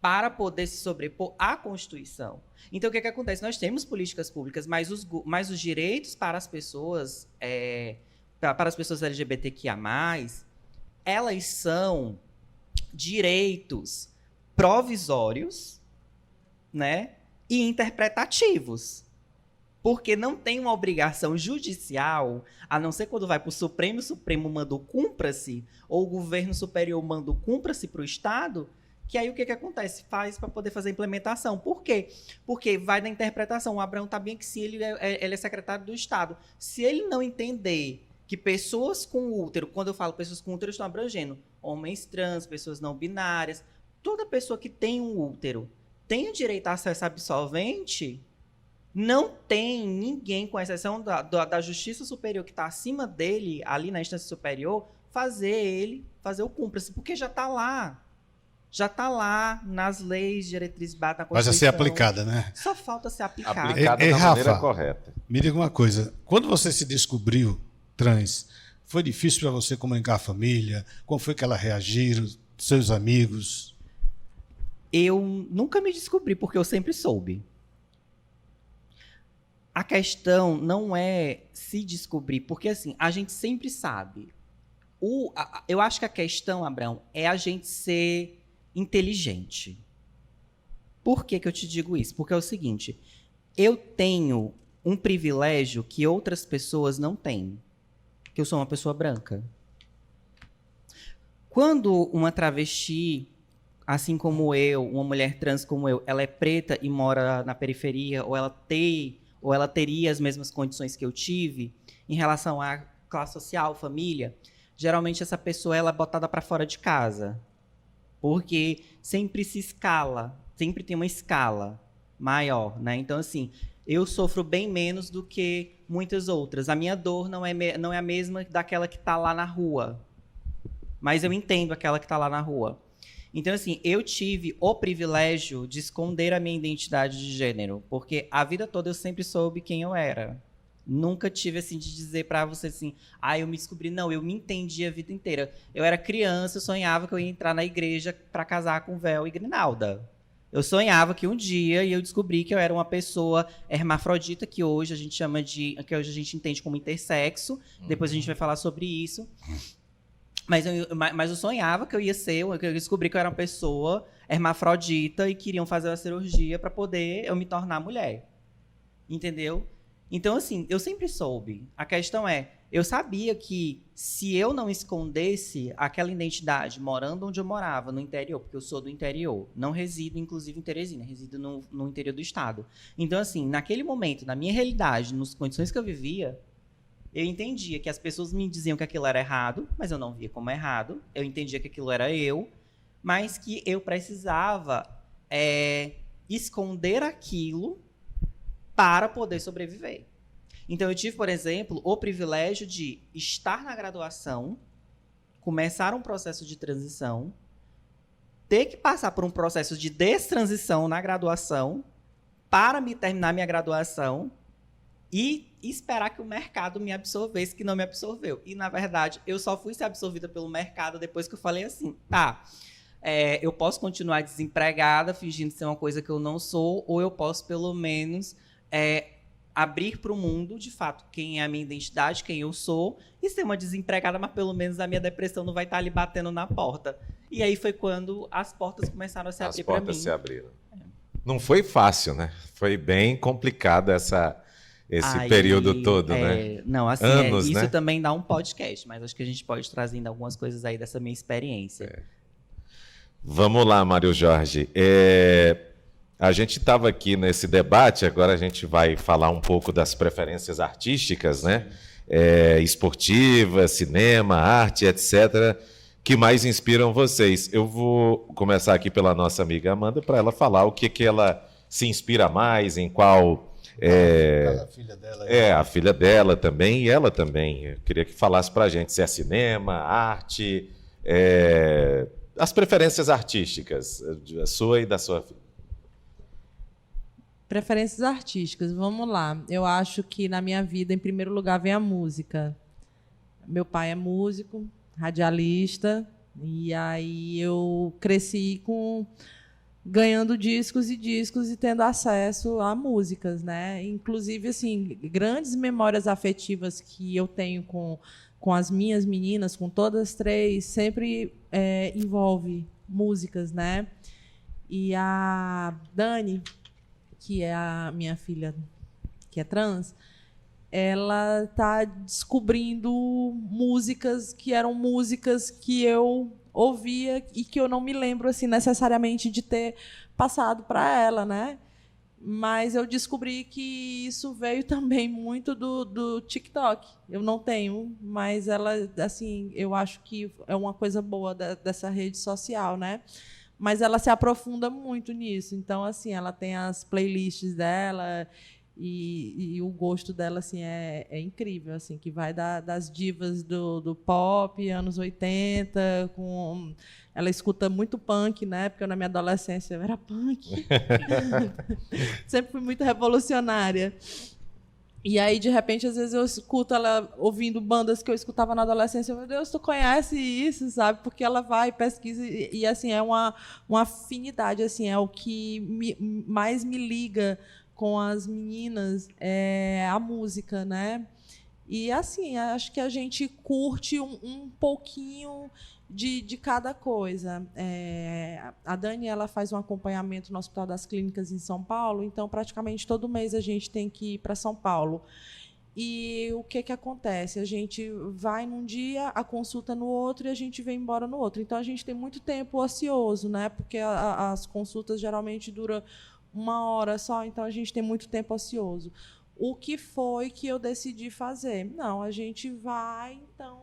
para poder se sobrepor à Constituição. Então, o que acontece? Nós temos políticas públicas, mas os direitos para as pessoas, para as pessoas LGBTQIA+, elas são direitos provisórios, né, e interpretativos. Porque não tem uma obrigação judicial, a não ser quando vai para o Supremo manda o cumpra-se, ou o governo superior manda o cumpra-se para o Estado, que aí o que acontece? Faz para poder fazer a implementação. Por quê? Porque vai na interpretação. O Abraão está bem que sim, ele é secretário do Estado. Se ele não entender que pessoas com útero, quando eu falo pessoas com útero, eu estou abrangendo homens trans, pessoas não binárias, toda pessoa que tem um útero tem o direito a acesso a absolvente, não tem ninguém, com exceção da Justiça Superior que está acima dele, ali na instância superior, fazer o cumpra-se, porque já está lá. Já está lá nas leis, diretrizes básicas da Constituição. Mas a ser aplicada, né? Só falta ser aplicada. Aplicada da maneira correta. Me diga uma coisa. Quando você se descobriu trans, foi difícil para você comunicar a família? Como foi que ela reagiram? Seus amigos? Eu nunca me descobri, porque eu sempre soube. A questão não é se descobrir, porque assim, a gente sempre sabe. Eu acho que a questão, Abraão, é a gente ser inteligente. Por que eu te digo isso? Porque é o seguinte, eu tenho um privilégio que outras pessoas não têm, que eu sou uma pessoa branca. Quando uma travesti, assim como eu, uma mulher trans como eu, ela é preta e mora na periferia, ou ela teria as mesmas condições que eu tive em relação à classe social, família, geralmente essa pessoa ela é botada para fora de casa. Porque sempre se escala, sempre tem uma escala maior, né? Então, assim, eu sofro bem menos do que muitas outras. A minha dor não é a mesma daquela que está lá na rua. Mas eu entendo aquela que está lá na rua. Então, assim, eu tive o privilégio de esconder a minha identidade de gênero. Porque a vida toda eu sempre soube quem eu era. Nunca tive, assim, de dizer pra você, assim, eu me descobri. Não, eu me entendi a vida inteira. Eu era criança, eu sonhava que eu ia entrar na igreja pra casar com véu e grinalda. Eu sonhava que um dia eu descobri que eu era uma pessoa hermafrodita, que hoje a gente que hoje a gente entende como intersexo. Depois a gente vai falar sobre isso. Mas eu sonhava que eu descobri que eu era uma pessoa hermafrodita e queriam fazer a cirurgia pra poder eu me tornar mulher. Entendeu? Então, assim, eu sempre soube. A questão é, eu sabia que se eu não escondesse aquela identidade morando onde eu morava, no interior, porque eu sou do interior, não resido, inclusive, em Teresina, resido no interior do estado. Então, assim, naquele momento, na minha realidade, nas condições que eu vivia, eu entendia que as pessoas me diziam que aquilo era errado, mas eu não via como errado. Eu entendia que aquilo era eu, mas que eu precisava esconder aquilo para poder sobreviver. Então, eu tive, por exemplo, o privilégio de estar na graduação, começar um processo de transição, ter que passar por um processo de destransição na graduação, para me terminar minha graduação e esperar que o mercado me absorvesse, que não me absorveu. E, na verdade, eu só fui ser absorvida pelo mercado depois que eu falei assim, eu posso continuar desempregada, fingindo ser uma coisa que eu não sou, ou eu posso, pelo menos, abrir para o mundo, de fato, quem é a minha identidade, quem eu sou, e ser uma desempregada, mas pelo menos a minha depressão não vai estar ali batendo na porta. E aí foi quando as portas começaram a se abrir para mim. As portas se abriram. Não foi fácil, né? Foi bem complicado esse período todo, né? Não, assim, anos, isso né? Também dá um podcast, mas acho que a gente pode trazer ainda algumas coisas aí dessa minha experiência. Vamos lá, Mário Jorge. A gente estava aqui nesse debate, agora a gente vai falar um pouco das preferências artísticas, né? Esportivas, cinema, arte, etc., que mais inspiram vocês. Eu vou começar aqui pela nossa amiga Amanda, para ela falar o que ela se inspira mais, em qual... A filha dela a filha dela também, e ela também. Eu queria que falasse para a gente se é cinema, arte, as preferências artísticas, a sua e da sua filha. Preferências artísticas, vamos lá. Eu acho que na minha vida, em primeiro lugar, vem a música. Meu pai é músico, radialista, e aí eu cresci ganhando discos e tendo acesso a músicas, né? Inclusive, assim, grandes memórias afetivas que eu tenho com as minhas meninas, com todas três, sempre envolve músicas, né? E a Dani, que é a minha filha, que é trans, ela está descobrindo músicas que eram músicas que eu ouvia e que eu não me lembro assim necessariamente de ter passado para ela, né? Mas eu descobri que isso veio também muito do TikTok. Eu não tenho, mas ela, assim, eu acho que é uma coisa boa dessa rede social, né? Mas ela se aprofunda muito nisso. Então, assim, ela tem as playlists dela e o gosto dela assim é incrível, assim, que vai das divas do pop, anos 80, ela escuta muito punk, né? Porque eu, na minha adolescência, eu era punk. Sempre fui muito revolucionária. E aí, de repente, às vezes eu escuto ela ouvindo bandas que eu escutava na adolescência. Meu Deus, tu conhece isso, sabe? Porque ela vai e pesquisa e assim, é uma afinidade, assim, é o que mais me liga com as meninas, a música, né? E, assim, acho que a gente curte um pouquinho de cada coisa. A Dani, ela faz um acompanhamento no Hospital das Clínicas em São Paulo, então, praticamente, todo mês a gente tem que ir para São Paulo. E o que acontece? A gente vai num dia, a consulta no outro e a gente vem embora no outro. Então, a gente tem muito tempo ocioso, né? Porque as consultas geralmente duram 1 hora só, então a gente tem muito tempo ocioso. O que foi que eu decidi fazer? Não, a gente vai, então,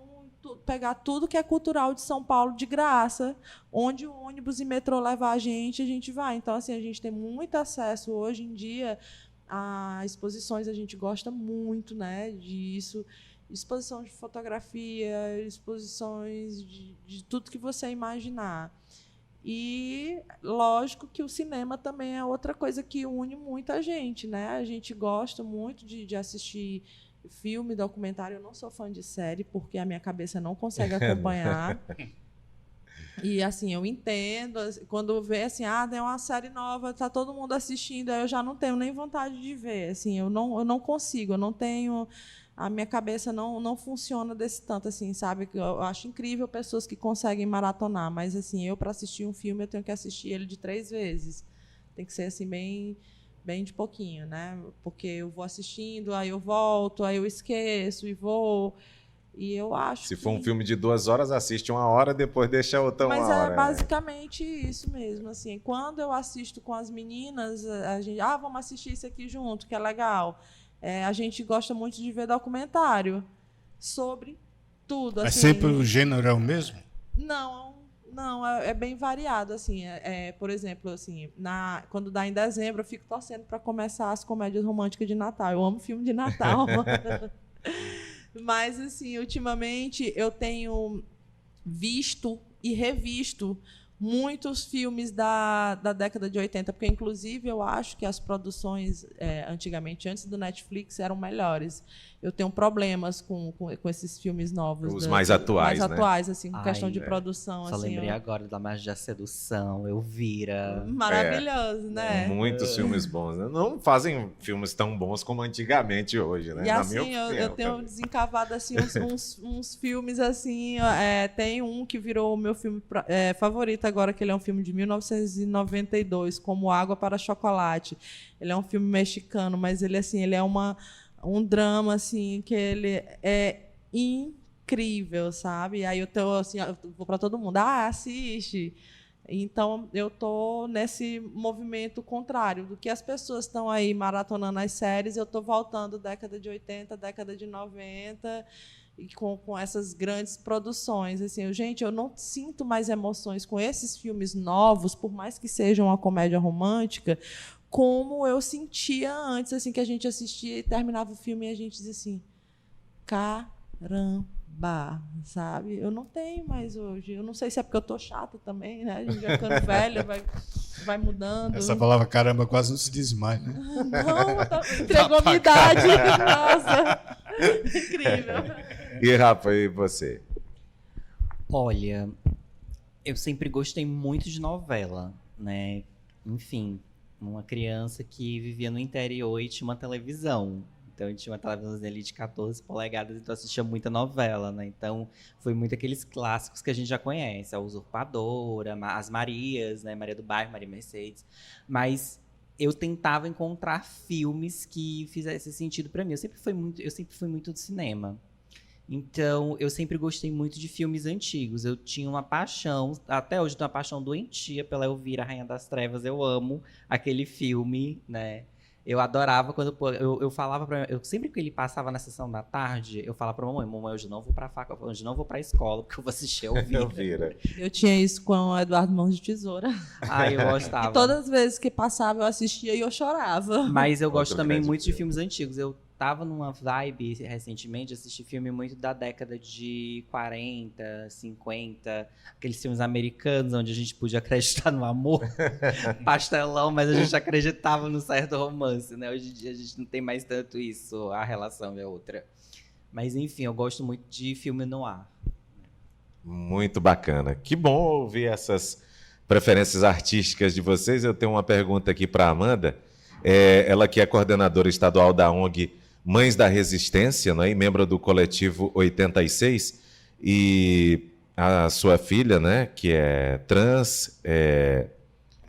pegar tudo que é cultural de São Paulo de graça, onde o ônibus e metrô levar a gente vai. Então, assim, a gente tem muito acesso hoje em dia a exposições, a gente gosta muito, né, disso, exposição de fotografia, exposições de tudo que você imaginar. E, lógico, que o cinema também é outra coisa que une muita gente, né? A gente gosta muito de assistir filme, documentário. Eu não sou fã de série, porque a minha cabeça não consegue acompanhar. E, assim, eu entendo. Quando vê, assim, tem uma série nova, está todo mundo assistindo, aí eu já não tenho nem vontade de ver. Assim, eu não consigo, eu não tenho... A minha cabeça não funciona desse tanto, assim, sabe? Eu acho incrível pessoas que conseguem maratonar, mas, assim, eu, para assistir um filme, eu tenho que assistir ele de 3 vezes. Tem que ser, assim, bem de pouquinho, né? Porque eu vou assistindo, aí eu volto, aí eu esqueço e vou... E eu acho Se for um filme de 2 horas, assiste 1 hora, depois deixa outra 1 hora. Mas é basicamente isso mesmo, assim. Quando eu assisto com as meninas, a gente... vamos assistir isso aqui junto, que é legal. A gente gosta muito de ver documentário sobre tudo. Mas assim, sempre o gênero é o mesmo? Não, é bem variado. Assim, por exemplo, assim, quando dá em dezembro, eu fico torcendo para começar as comédias românticas de Natal. Eu amo filme de Natal. Mas, assim, ultimamente eu tenho visto e revisto muitos filmes da década de 80, porque, inclusive, eu acho que as produções, antigamente, antes do Netflix, eram melhores. Eu tenho problemas com esses filmes novos. Os mais atuais, mais né? atuais, assim, com questão de produção. Só assim, lembrei agora da Magia da Sedução, Elvira. Maravilhoso, né? Muitos filmes bons, né? Não fazem filmes tão bons como antigamente hoje, né? E, Na assim, minha opinião, eu tenho desencavado assim, uns filmes assim. Tem um que virou o meu filme favorito agora, que ele é um filme de 1992, como Água para Chocolate. Ele é um filme mexicano, mas ele, assim, ele é um drama, assim, que ele é incrível, sabe? Aí eu tô, assim, eu vou para todo mundo, assiste. Então, eu tô nesse movimento contrário do que as pessoas estão aí maratonando as séries. Eu tô voltando década de 80, década de 90, e com essas grandes produções. Assim, eu não sinto mais emoções com esses filmes novos, por mais que sejam uma comédia romântica, como eu sentia antes, assim, que a gente assistia e terminava o filme e a gente dizia assim, caramba, sabe? Eu não tenho mais hoje. Eu não sei se é porque eu tô chata também, né? A gente vai ficando velha, vai mudando. Essa palavra caramba quase não se diz mais, né? Não, entregou a minha idade. Nossa, incrível. E Rafa, e você? Olha, eu sempre gostei muito de novela, né? Enfim, uma criança que vivia no interior e tinha uma televisão. Então, eu tinha uma televisão ali de 14 polegadas, então eu assistia muita novela, né? Então, foi muito aqueles clássicos que a gente já conhece. A Usurpadora, as Marias, né? Maria do Bairro, Maria Mercedes. Mas eu tentava encontrar filmes que fizessem sentido para mim. Eu sempre fui muito do cinema. Então, eu sempre gostei muito de filmes antigos. Eu tinha uma paixão, até hoje eu tenho uma paixão doentia pela Elvira, Rainha das Trevas. Eu amo aquele filme, né? Eu adorava quando eu falava pra eu sempre que ele passava na sessão da tarde, eu falava pra mamãe, hoje não vou pra faca, hoje não vou pra escola, porque eu vou assistir Elvira. Elvira. Eu tinha isso com o Eduardo Mãos de Tesoura. Ah, eu gostava. E todas as vezes que passava, eu assistia e eu chorava. Mas eu gosto Outro também grande muito de filme. filmes antigos. Eu tava numa vibe recentemente, assisti filme muito da década de 40, 50, aqueles filmes americanos onde a gente podia acreditar no amor, pastelão, mas a gente acreditava no certo romance, né? Hoje em dia a gente não tem mais tanto isso, a relação é outra. Mas enfim, eu gosto muito de filme noir. Muito bacana. Que bom ouvir essas preferências artísticas de vocês. Eu tenho uma pergunta aqui para a Amanda. Ela que é coordenadora estadual da ONG Mães da Resistência, né, e membro do coletivo 86, e a sua filha, né, que é trans,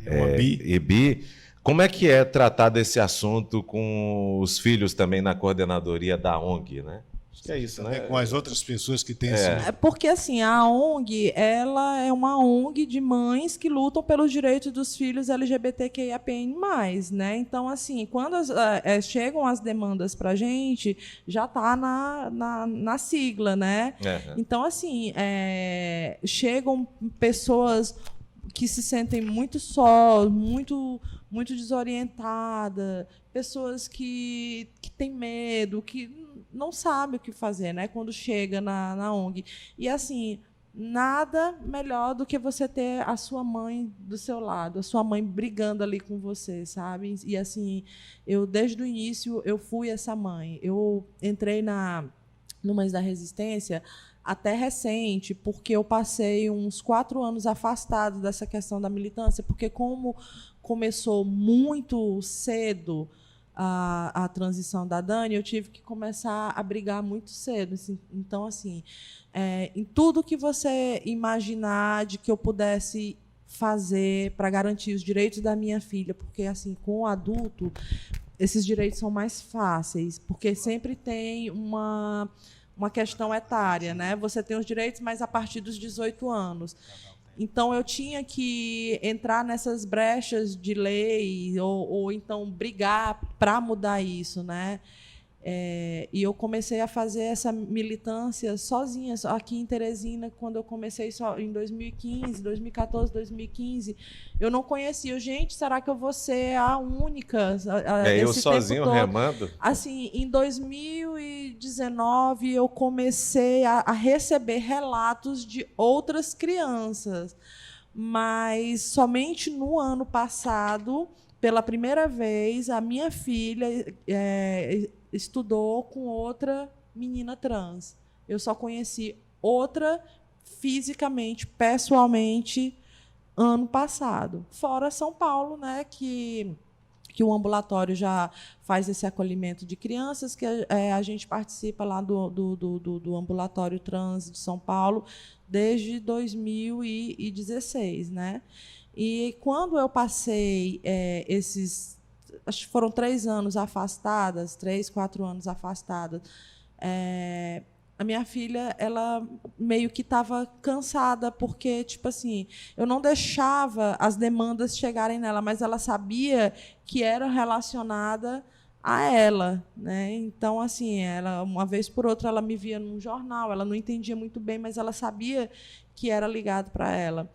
Uma bi. e bi. Como é que é tratar desse assunto com os filhos também na coordenadoria da ONG, né? Acho que é isso, né? Com as outras pessoas que têm esse... É porque, assim, a ONG, ela é uma ONG de mães que lutam pelos direitos dos filhos LGBTQIAPN+, né? Então, assim, quando chegam as demandas para a gente, já está na sigla, né? Uhum. Então, assim, chegam pessoas que se sentem muito só, muito desorientada, pessoas que têm medo, que não sabem o que fazer, né, quando chega na ONG. E, assim, nada melhor do que você ter a sua mãe do seu lado, a sua mãe brigando ali com você, sabe? E, assim, eu, desde o início, eu fui essa mãe. Eu entrei no Mães da Resistência até recente, porque eu passei uns 4 anos afastado dessa questão da militância, porque como começou muito cedo a transição da Dani, eu tive que começar a brigar muito cedo. Então, assim, em tudo que você imaginar de que eu pudesse fazer para garantir os direitos da minha filha, porque, assim, com o adulto, esses direitos são mais fáceis, porque sempre tem uma questão etária, né? Você tem os direitos, mas a partir dos 18 anos. Então, eu tinha que entrar nessas brechas de lei ou então brigar para mudar isso, né? E eu comecei a fazer essa militância sozinha, aqui em Teresina, quando eu comecei só em 2015, 2014, 2015. Eu não conhecia. Gente, será que eu vou ser a única? Eu sozinho remando? Assim, em 2019, eu comecei a receber relatos de outras crianças, mas somente no ano passado, pela primeira vez, a minha filha estudou com outra menina trans. Eu só conheci outra fisicamente, pessoalmente, ano passado. Fora São Paulo, né, que o ambulatório já faz esse acolhimento de crianças, que a gente participa lá do ambulatório trans de São Paulo desde 2016, né? E quando eu passei acho que foram 3 anos afastadas, 3, 4 anos afastadas, a minha filha, ela meio que estava cansada, porque, tipo assim, eu não deixava as demandas chegarem nela, mas ela sabia que era relacionada a ela, né? Então, assim, ela, uma vez por outra, ela me via num jornal, ela não entendia muito bem, mas ela sabia que era ligado para ela.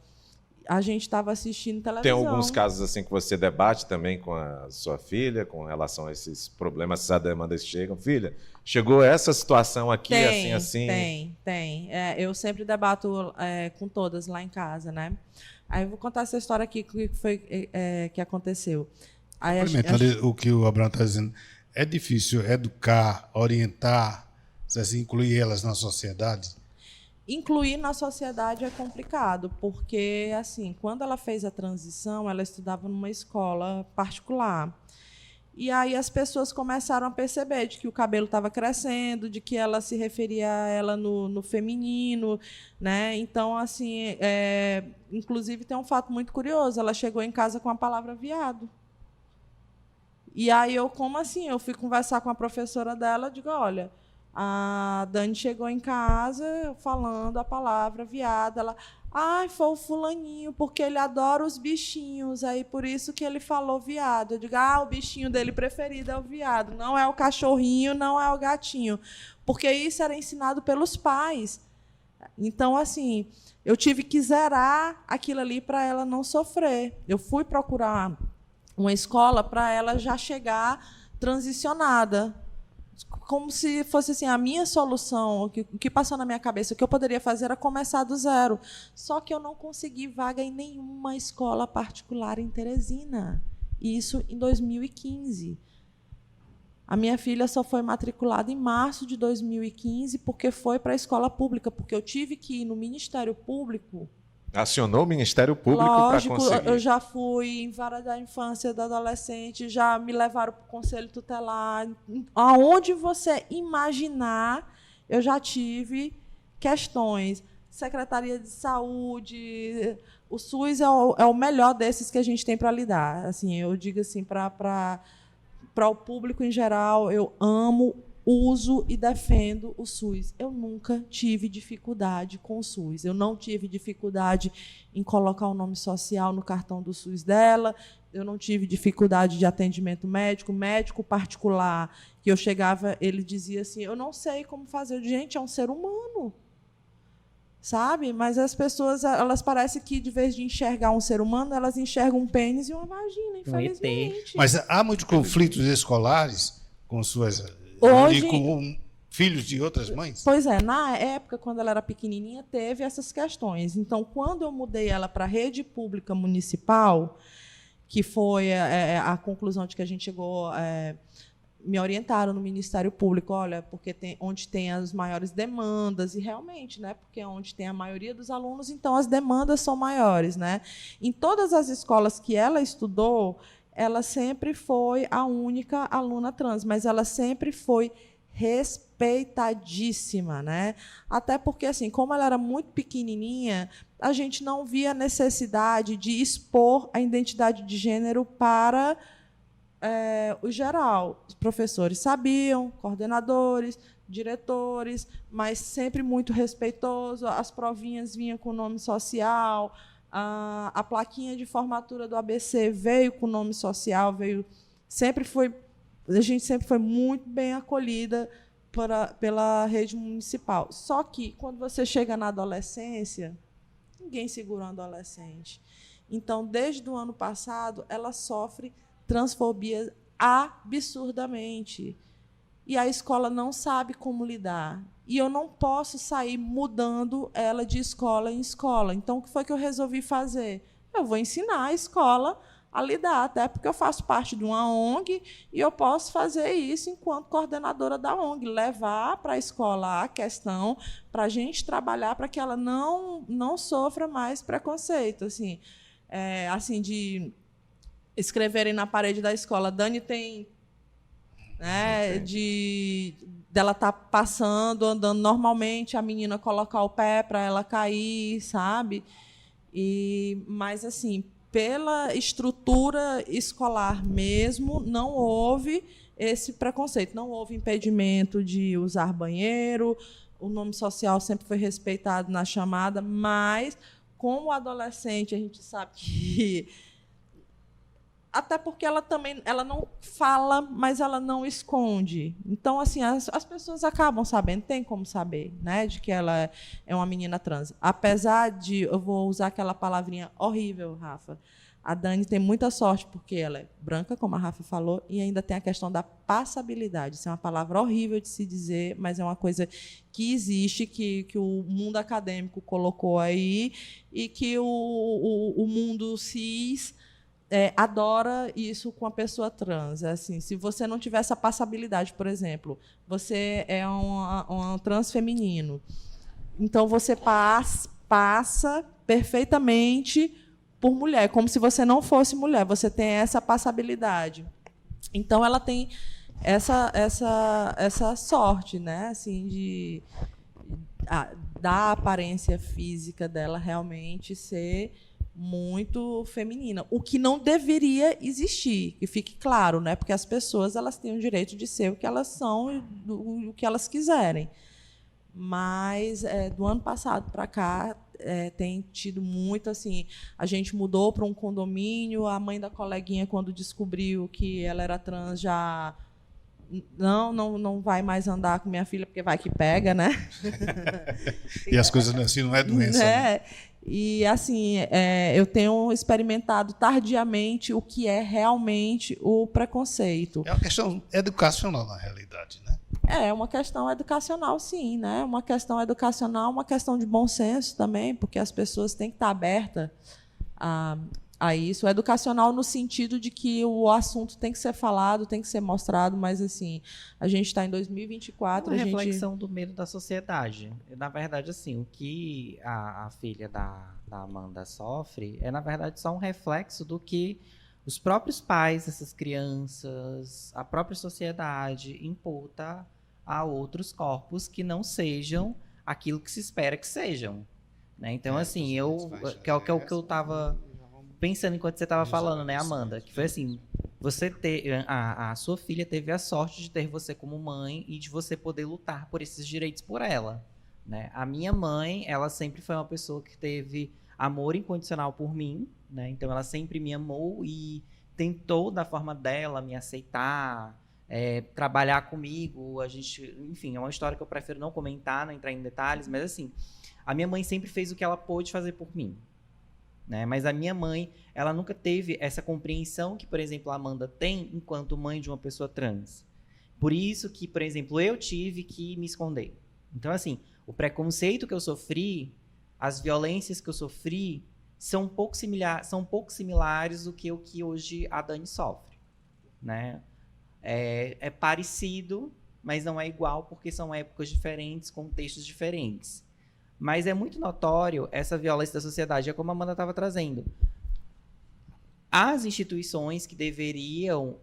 a gente estava assistindo Tem televisão. alguns casos assim que você debate também com a sua filha, com relação a esses problemas, essas demandas que chegam. Filha, chegou essa situação aqui, assim. Tem. Eu sempre debato com todas lá em casa, né? Aí eu vou contar essa história aqui que foi que aconteceu. Aí, Complementando o que o Abraão está dizendo, é difícil educar, orientar, assim, incluir elas na sociedade? Incluir na sociedade é complicado, porque, assim, quando ela fez a transição, ela estudava numa escola particular. E aí as pessoas começaram a perceber de que o cabelo estava crescendo, de que ela se referia a ela no feminino, né? Então, assim, inclusive tem um fato muito curioso, ela chegou em casa com a palavra viado. E aí como assim? Eu fui conversar com a professora dela, digo, olha, a Dani chegou em casa falando a palavra viado. Ela, foi o fulaninho, porque ele adora os bichinhos, aí por isso que ele falou viado. Eu digo, o bichinho dele preferido é o viado, não é o cachorrinho, não é o gatinho. Porque isso era ensinado pelos pais. Então, assim, eu tive que zerar aquilo ali para ela não sofrer. Eu fui procurar uma escola para ela já chegar transicionada, como se fosse assim a minha solução. O que passou na minha cabeça, o que eu poderia fazer era começar do zero. Só que eu não consegui vaga em nenhuma escola particular em Teresina. Isso em 2015. A minha filha só foi matriculada em março de 2015 porque foi para a escola pública, porque eu tive que ir no Ministério Público. Acionou o Ministério Público para conseguir. Eu já fui em vara da infância e do adolescente, já me levaram para o Conselho Tutelar. Aonde você imaginar, eu já tive questões. Secretaria de Saúde, o SUS é o melhor desses que a gente tem para lidar. Assim, eu digo assim, para o público em geral, eu amo, uso e defendo o SUS. Eu nunca tive dificuldade com o SUS. Eu não tive dificuldade em colocar o nome social no cartão do SUS dela. Eu não tive dificuldade de atendimento médico particular, que eu chegava, ele dizia assim, eu não sei como fazer. Eu digo, gente, é um ser humano. Sabe? Mas as pessoas, elas parecem que, de vez de enxergar um ser humano, elas enxergam um pênis e uma vagina, infelizmente. Mas há muitos conflitos escolares com suas... Hoje, e com filhos de outras mães? Pois é, na época, quando ela era pequenininha, teve essas questões. Então, quando eu mudei ela para a rede pública municipal, que foi a conclusão de que a gente chegou, me orientaram no Ministério Público, olha, porque onde tem as maiores demandas, e realmente, né, porque é onde tem a maioria dos alunos, então as demandas são maiores, né? Em todas as escolas que ela estudou, ela sempre foi a única aluna trans, mas ela sempre foi respeitadíssima, né? Até porque, assim, como ela era muito pequenininha, a gente não via a necessidade de expor a identidade de gênero para o geral. Os professores sabiam, coordenadores, diretores, mas sempre muito respeitoso. As provinhas vinham com nome social. A plaquinha de formatura do ABC veio com nome social, a gente sempre foi muito bem acolhida pela rede municipal. Só que, quando você chega na adolescência, ninguém segura um adolescente. Então, desde o ano passado, ela sofre transfobia absurdamente. E a escola não sabe como lidar. E eu não posso sair mudando ela de escola em escola. Então, o que foi que eu resolvi fazer? Eu vou ensinar a escola a lidar, até porque eu faço parte de uma ONG e eu posso fazer isso enquanto coordenadora da ONG, levar para a escola a questão para a gente trabalhar para que ela não sofra mais preconceito. Assim, de escreverem na parede da escola, Dani tem... dela estar passando, andando normalmente, a menina colocar o pé para ela cair, sabe? Mas, assim, pela estrutura escolar mesmo, não houve esse preconceito, não houve impedimento de usar banheiro, o nome social sempre foi respeitado na chamada, mas, como adolescente, a gente sabe que Até porque ela também, ela não fala, mas ela não esconde. Então, assim, as pessoas acabam sabendo, tem como saber, né, de que ela é uma menina trans. Apesar de, eu vou usar aquela palavrinha horrível, Rafa, a Dani tem muita sorte, porque ela é branca, como a Rafa falou, e ainda tem a questão da passabilidade. Isso é uma palavra horrível de se dizer, mas é uma coisa que existe, que o mundo acadêmico colocou aí, e que o mundo cis adora isso com a pessoa trans. Assim, se você não tiver essa passabilidade, por exemplo, você é um trans feminino, então você passa perfeitamente por mulher, como se você não fosse mulher, você tem essa passabilidade. Então, ela tem essa sorte, né, assim, da aparência física dela realmente ser muito feminina, o que não deveria existir, que fique claro, né, porque as pessoas elas têm o direito de ser o que elas são e o que elas quiserem. Mas do ano passado para cá tem tido muito assim, a gente mudou para um condomínio, a mãe da coleguinha, quando descobriu que ela era trans, já não vai mais andar com minha filha, porque vai que pega, né? E as coisas assim não é doença, né? E assim, eu tenho experimentado tardiamente o que é realmente o preconceito. É uma questão educacional, na realidade, né? É uma questão educacional, sim, né? Uma questão educacional, uma questão de bom senso também, porque as pessoas têm que estar abertas a isso. Educacional no sentido de que o assunto tem que ser falado, tem que ser mostrado, mas assim, a gente está em 2024. Uma reflexão do medo da sociedade. Na verdade, assim, o que a filha da Amanda sofre é, na verdade, só um reflexo do que os próprios pais dessas crianças, a própria sociedade imputa a outros corpos que não sejam aquilo que se espera que sejam. Né? Então, assim, que é o que eu estava pensando enquanto você estava falando, né, Amanda? Que foi assim, a sua filha teve a sorte de ter você como mãe e de você poder lutar por esses direitos por ela. Né? A minha mãe, ela sempre foi uma pessoa que teve amor incondicional por mim, né? Então ela sempre me amou e tentou da forma dela me aceitar, trabalhar comigo. A gente, enfim, é uma história que eu prefiro não comentar, não entrar em detalhes, mas assim, a minha mãe sempre fez o que ela pôde fazer por mim, né? Mas a minha mãe, ela nunca teve essa compreensão que, por exemplo, a Amanda tem enquanto mãe de uma pessoa trans. Por isso que, por exemplo, eu tive que me esconder. Então, assim, o preconceito que eu sofri, as violências que eu sofri, são um pouco similares do que o que hoje a Dani sofre, né? É parecido, mas não é igual, porque são épocas diferentes, contextos diferentes. Mas é muito notório essa violência da sociedade, é como a Amanda estava trazendo. As instituições que deveriam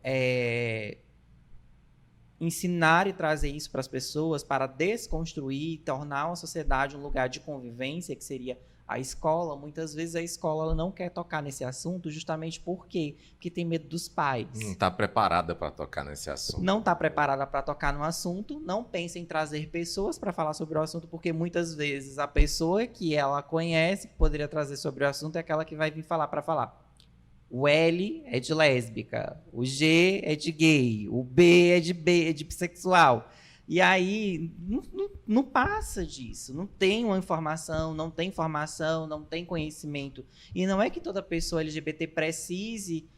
ensinar e trazer isso para as pessoas, para desconstruir, tornar uma sociedade um lugar de convivência, que seria a escola, muitas vezes a escola ela não quer tocar nesse assunto justamente por quê? Porque tem medo dos pais. Não está preparada para tocar nesse assunto. Não está preparada para tocar no assunto, não pensa em trazer pessoas para falar sobre o assunto, porque muitas vezes a pessoa que ela conhece, que poderia trazer sobre o assunto, é aquela que vai vir falar para falar. O L é de lésbica, o G é de gay, o B é de bissexual. E aí, não passa disso. Não tem uma informação, não tem formação, não tem conhecimento. E não é que toda pessoa LGBT precise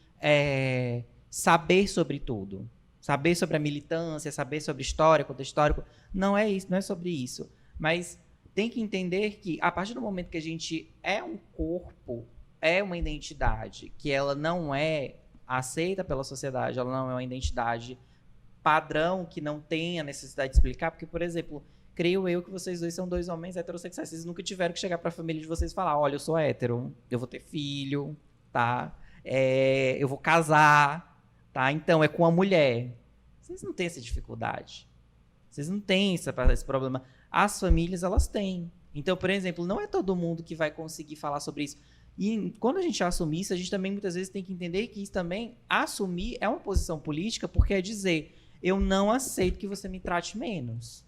saber sobre tudo. Saber sobre a militância, saber sobre história, contexto histórico. Não é isso, não é sobre isso. Mas tem que entender que, a partir do momento que a gente é um corpo, é uma identidade, que ela não é aceita pela sociedade, ela não é uma identidade padrão, que não tem a necessidade de explicar, porque, por exemplo, creio eu que vocês dois são dois homens heterossexuais, vocês nunca tiveram que chegar para a família de vocês e falar, olha, eu sou hétero, eu vou ter filho, tá? Eu vou casar, tá? Então, é com a mulher. Vocês não têm essa dificuldade. Vocês não têm esse problema. As famílias, elas têm. Então, por exemplo, não é todo mundo que vai conseguir falar sobre isso. E quando a gente assume isso, a gente também muitas vezes tem que entender que isso também, assumir é uma posição política, porque é dizer, eu não aceito que você me trate menos.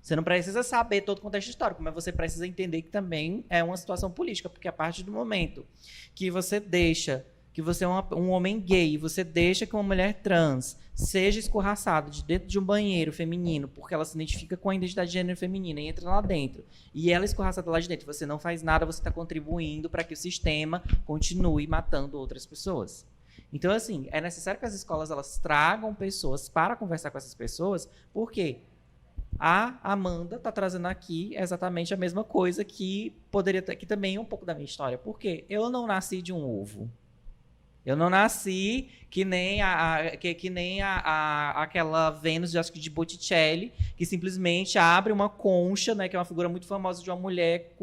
Você não precisa saber todo o contexto histórico, mas você precisa entender que também é uma situação política, porque a partir do momento que você deixa que você é um homem gay e você deixa que uma mulher trans seja escorraçada de dentro de um banheiro feminino porque ela se identifica com a identidade de gênero feminina e entra lá dentro, e ela é escorraçada lá de dentro, você não faz nada, você está contribuindo para que o sistema continue matando outras pessoas. Então, assim, é necessário que as escolas elas tragam pessoas para conversar com essas pessoas, porque a Amanda está trazendo aqui exatamente a mesma coisa que poderia ter, que também é um pouco da minha história. Porque eu não nasci de um ovo. Eu não nasci que nem aquela Vênus, acho que de Botticelli, que simplesmente abre uma concha, né, que é uma figura muito famosa de uma mulher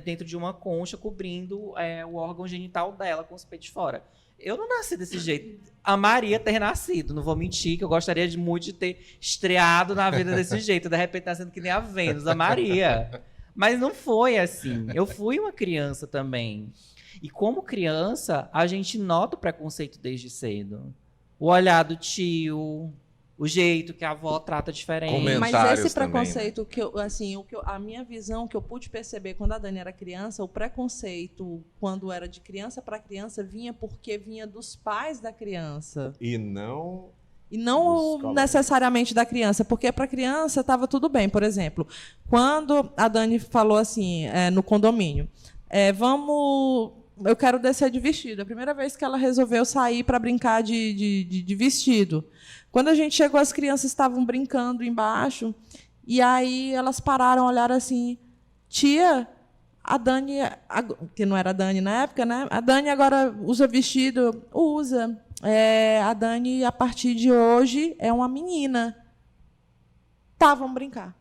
dentro de uma concha cobrindo o órgão genital dela com os peitos de fora. Eu não nasci desse jeito. Amaria ter nascido, não vou mentir, que eu gostaria muito de ter estreado na vida desse jeito. De repente tá sendo que nem a Vênus, amaria. Mas não foi assim. Eu fui uma criança também. E como criança, a gente nota o preconceito desde cedo. O olhar do tio, o jeito que a avó trata diferente. Mas esse preconceito também, né? A minha visão que eu pude perceber quando a Dani era criança, o preconceito quando era de criança para criança vinha porque vinha dos pais da criança. E não necessariamente da criança, porque para a criança estava tudo bem. Por exemplo, quando a Dani falou assim, no condomínio, eu quero descer de vestido. A primeira vez que ela resolveu sair para brincar de vestido. Quando a gente chegou, as crianças estavam brincando embaixo, e aí elas pararam, olharam assim, tia, a Dani, que não era a Dani na época, né? A Dani agora usa vestido? Usa. A Dani, a partir de hoje, é uma menina. Tá, vamos brincar.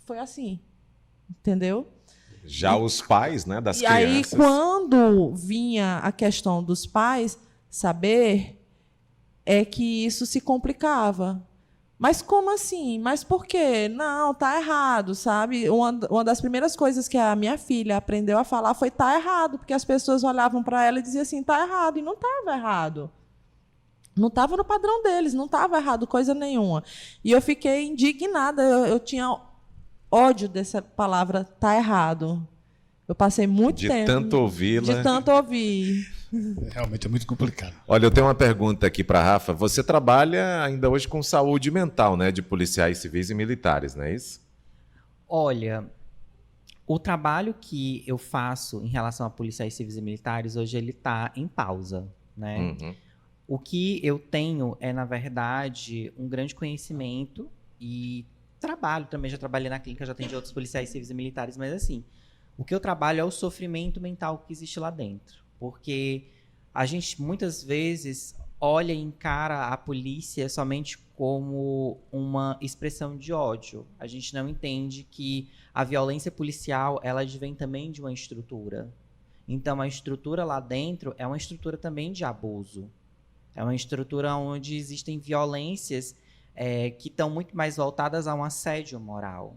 Foi assim, entendeu? Já os pais, né, das crianças. E aí, quando vinha a questão dos pais saber, é que isso se complicava. Mas como assim? Mas por quê? Não, tá errado, sabe? Uma das primeiras coisas que a minha filha aprendeu a falar foi tá errado, porque as pessoas olhavam para ela e diziam assim, tá errado, e não estava errado. Não estava no padrão deles, não estava errado coisa nenhuma. E eu fiquei indignada, eu tinha ódio dessa palavra tá errado. Eu passei muito tempo... De tanto ouvi-la. De tanto ouvir. Realmente é muito complicado. Olha, eu tenho uma pergunta aqui para a Rafa. Você trabalha ainda hoje com saúde mental, né? De policiais civis e militares, não é isso? Olha, o trabalho que eu faço em relação a policiais civis e militares, hoje ele está em pausa, né? Uhum. O que eu tenho é, na verdade, um grande conhecimento e trabalho também. Já trabalhei na clínica, já atendi outros policiais civis e militares, mas assim, o que eu trabalho é o sofrimento mental que existe lá dentro. Porque a gente, muitas vezes, olha e encara a polícia somente como uma expressão de ódio. A gente não entende que a violência policial, ela advém também de uma estrutura. Então, a estrutura lá dentro é uma estrutura também de abuso. É uma estrutura onde existem violências que estão muito mais voltadas a um assédio moral,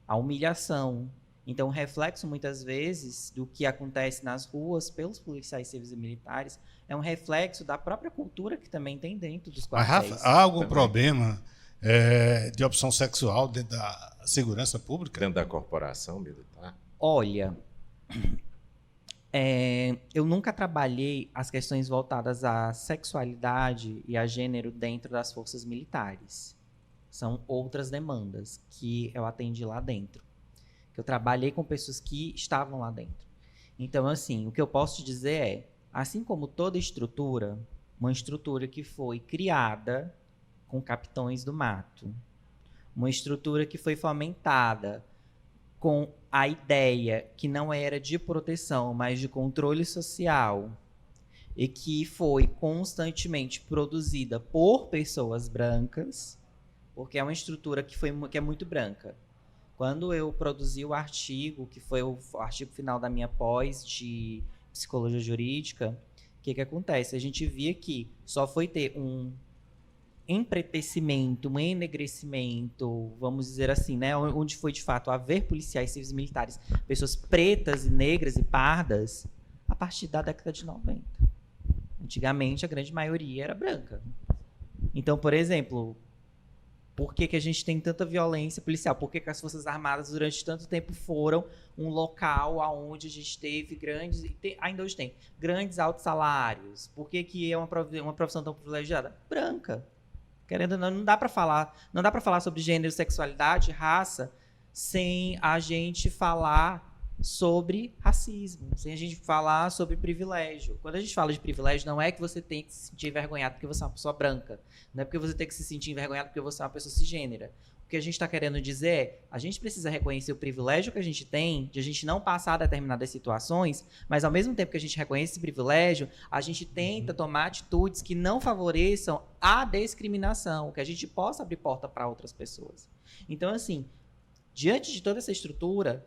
a humilhação. Então, o reflexo, muitas vezes, do que acontece nas ruas pelos policiais civis e militares é um reflexo da própria cultura que também tem dentro dos quartéis. Mas, Rafa, há algum problema de opção sexual dentro da segurança pública? Dentro da corporação militar? Olha, eu nunca trabalhei as questões voltadas à sexualidade e a gênero dentro das forças militares. São outras demandas que eu atendi lá dentro. Que eu trabalhei com pessoas que estavam lá dentro. Então, assim, o que eu posso te dizer é, assim como toda estrutura, uma estrutura que foi criada com capitães do mato, uma estrutura que foi fomentada com a ideia que não era de proteção, mas de controle social, e que foi constantemente produzida por pessoas brancas, porque é uma estrutura que é muito branca. Quando eu produzi o artigo, que foi o artigo final da minha pós de psicologia jurídica, o que acontece? A gente via que só foi ter um empretecimento, um enegrecimento, vamos dizer assim, né? Onde foi de fato haver policiais civis e militares, pessoas pretas e negras e pardas, a partir da década de 90. Antigamente, a grande maioria era branca. Então, por exemplo, Por que, que a gente tem tanta violência policial? Por que, que as Forças Armadas, durante tanto tempo, foram um local onde a gente teve grandes, ainda hoje tem, grandes altos salários? Por que, que é uma profissão tão privilegiada? Branca. Querendo ou não dá para falar sobre gênero, sexualidade, raça, sem a gente falar sobre racismo, sem a gente falar sobre privilégio. Quando a gente fala de privilégio, não é que você tem que se sentir envergonhado porque você é uma pessoa branca, não é porque você tem que se sentir envergonhado porque você é uma pessoa cisgênera. O que a gente está querendo dizer é, a gente precisa reconhecer o privilégio que a gente tem de a gente não passar determinadas situações, mas ao mesmo tempo que a gente reconhece esse privilégio, a gente tenta tomar atitudes que não favoreçam a discriminação, que a gente possa abrir porta para outras pessoas. Então, assim, diante de toda essa estrutura,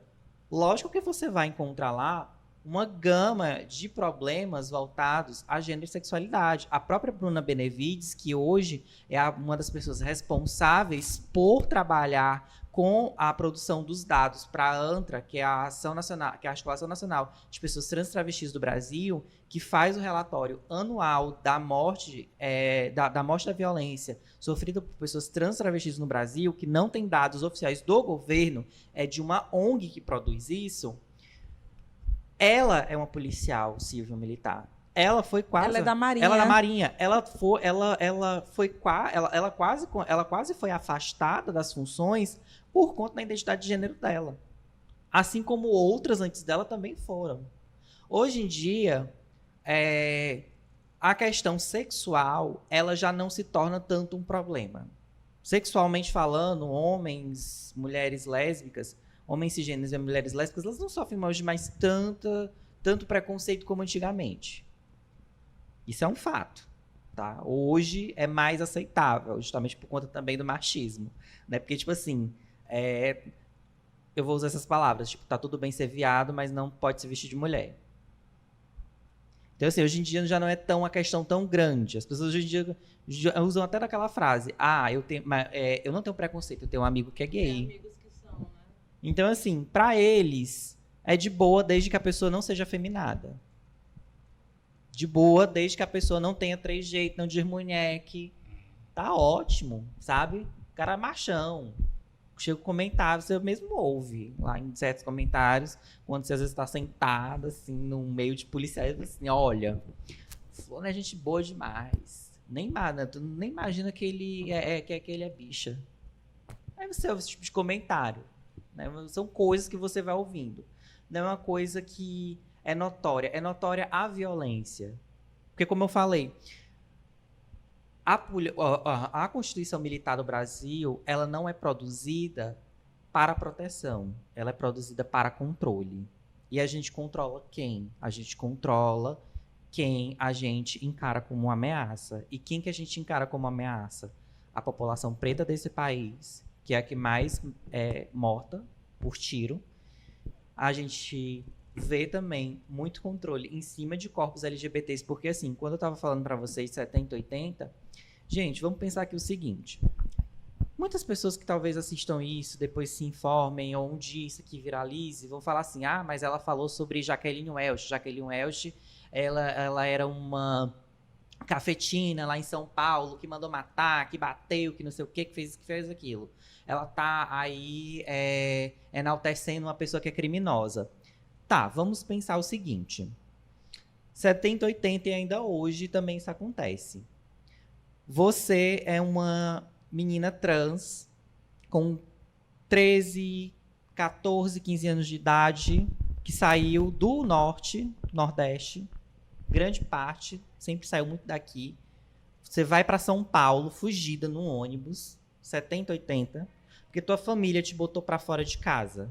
lógico que você vai encontrar lá uma gama de problemas voltados a gênero e sexualidade. A própria Bruna Benevides, que hoje é uma das pessoas responsáveis por trabalhar com a produção dos dados para a ANTRA, que é a Ação Nacional, que é a Articulação Nacional de Pessoas Trans e Travestis do Brasil, que faz o relatório anual da morte, da morte da violência sofrida por pessoas trans e travestis no Brasil, que não tem dados oficiais do governo, é de uma ONG que produz isso. Ela é uma policial civil-militar. Ela foi quase... Ela é da Marinha. Ela é da Marinha. Ela quase foi afastada das funções por conta da identidade de gênero dela. Assim como outras antes dela também foram. Hoje em dia, a questão sexual, ela já não se torna tanto um problema. Sexualmente falando, homens, mulheres lésbicas, homens cisgêneros e mulheres lésbicas, elas não sofrem hoje mais tanto preconceito como antigamente. Isso é um fato. Tá? Hoje é mais aceitável, justamente por conta também do machismo. Né? Porque, tipo assim, eu vou usar essas palavras, tipo, tá tudo bem ser viado, mas não pode se vestir de mulher. Então, assim, hoje em dia já não é uma questão tão grande. As pessoas hoje em dia usam até daquela frase, eu não tenho preconceito, eu tenho um amigo que é gay. Tem amigos que são, né? Então, assim, pra eles, é de boa desde que a pessoa não seja afeminada. De boa desde que a pessoa não tenha trejeito, não desmunheque. Tá ótimo, sabe? O cara é machão. Chega um comentário, você mesmo ouve lá em certos comentários, quando você às vezes está sentado, assim, no meio de policiais, assim, olha, fulano é gente boa demais. Tu nem imagina que ele é bicha. Aí você ouve esse tipo de comentário. Né? São coisas que você vai ouvindo. Não é uma coisa que é notória a violência. Porque, como eu falei, a Constituição Militar do Brasil, ela não é produzida para proteção, ela é produzida para controle. E a gente controla quem? A gente controla quem a gente encara como uma ameaça. E quem que a gente encara como ameaça? A população preta desse país, que é a que mais é morta por tiro. A gente vê também muito controle em cima de corpos LGBTs, porque assim, quando eu estava falando para vocês 70, 80, gente, vamos pensar aqui o seguinte, muitas pessoas que talvez assistam isso, depois se informem, ou um dia isso aqui viralize, vão falar assim, mas ela falou sobre Jacqueline Welch. Jacqueline Welch, ela era uma cafetina lá em São Paulo, que mandou matar, que bateu, que não sei o que fez aquilo. Ela tá aí enaltecendo uma pessoa que é criminosa. Tá, vamos pensar o seguinte. 70, 80 e ainda hoje também isso acontece. Você é uma menina trans com 13, 14, 15 anos de idade que saiu do norte, nordeste, grande parte, sempre saiu muito daqui. Você vai para São Paulo, fugida num ônibus, 70, 80, porque tua família te botou para fora de casa,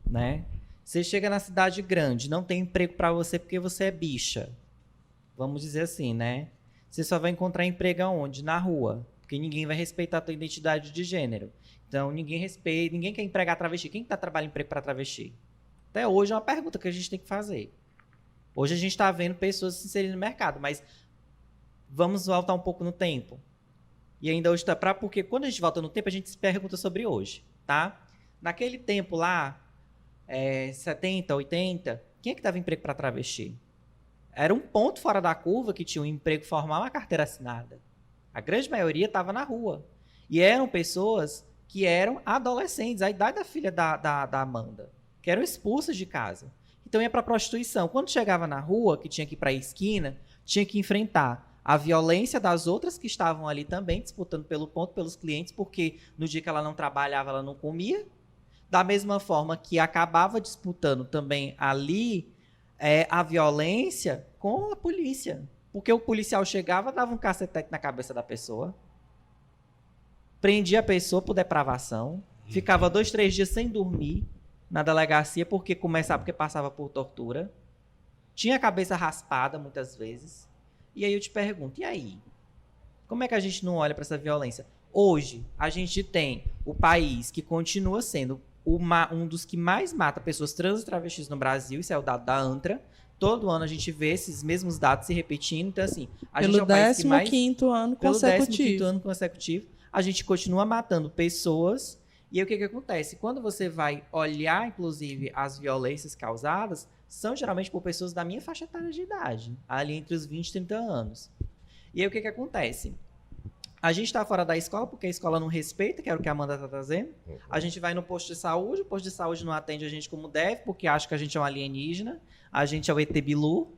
né? Você chega na cidade grande, não tem emprego para você porque você é bicha. Vamos dizer assim, né? Você só vai encontrar emprego aonde? Na rua. Porque ninguém vai respeitar a tua identidade de gênero. Então, ninguém quer empregar travesti. Quem está trabalhando emprego para travesti? Até hoje é uma pergunta que a gente tem que fazer. Hoje a gente está vendo pessoas se inserindo no mercado, mas vamos voltar um pouco no tempo. E ainda hoje está porque quando a gente volta no tempo, a gente se pergunta sobre hoje, tá? Naquele tempo lá, 70, 80, quem é que dava emprego para travesti? Era um ponto fora da curva que tinha um emprego formal, uma carteira assinada. A grande maioria estava na rua. E eram pessoas que eram adolescentes, a idade da filha da Amanda, que eram expulsas de casa. Então ia para prostituição. Quando chegava na rua, que tinha que ir para a esquina, tinha que enfrentar a violência das outras que estavam ali também, disputando pelo ponto, pelos clientes, porque no dia que ela não trabalhava, ela não comia. Da mesma forma que acabava disputando também ali a violência com a polícia. Porque o policial chegava, dava um cacetete na cabeça da pessoa, prendia a pessoa por depravação, ficava 2, 3 dias sem dormir na delegacia porque passava por tortura, tinha a cabeça raspada muitas vezes. E aí eu te pergunto, e aí? Como é que a gente não olha para essa violência? Hoje, a gente tem o país que continua sendo um dos que mais mata pessoas trans e travestis no Brasil, isso é o dado da ANTRA. Todo ano a gente vê esses mesmos dados se repetindo. Então, assim, a gente é o país que mais... Pelo 15º ano consecutivo, a gente continua matando pessoas. E aí o que acontece? Quando você vai olhar, inclusive, as violências causadas, são geralmente por pessoas da minha faixa etária de idade, ali entre os 20 e 30 anos. E aí o que acontece? A gente está fora da escola porque a escola não respeita, que era o que a Amanda está trazendo. A gente vai no posto de saúde, o posto de saúde não atende a gente como deve, porque acha que a gente é um alienígena, a gente é o ET Bilu,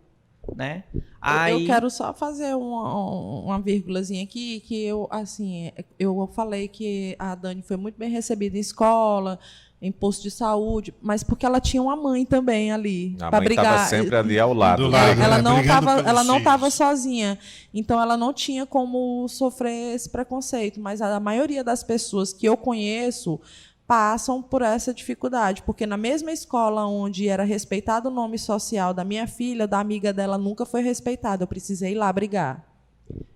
né? Aí... Eu quero só fazer uma vírgulazinha aqui, que eu falei que a Dani foi muito bem recebida em escola, em posto de saúde, mas porque ela tinha uma mãe também ali A para mãe brigar. estava sempre ali ao lado. Do lado. Ela não Brigando estava, pelos ela não estava filhos. sozinha. Então ela não tinha como sofrer esse preconceito, mas a maioria das pessoas que eu conheço passam por essa dificuldade, porque na mesma escola onde era respeitado o nome social da minha filha, da amiga dela nunca foi respeitado. Eu precisei ir lá brigar.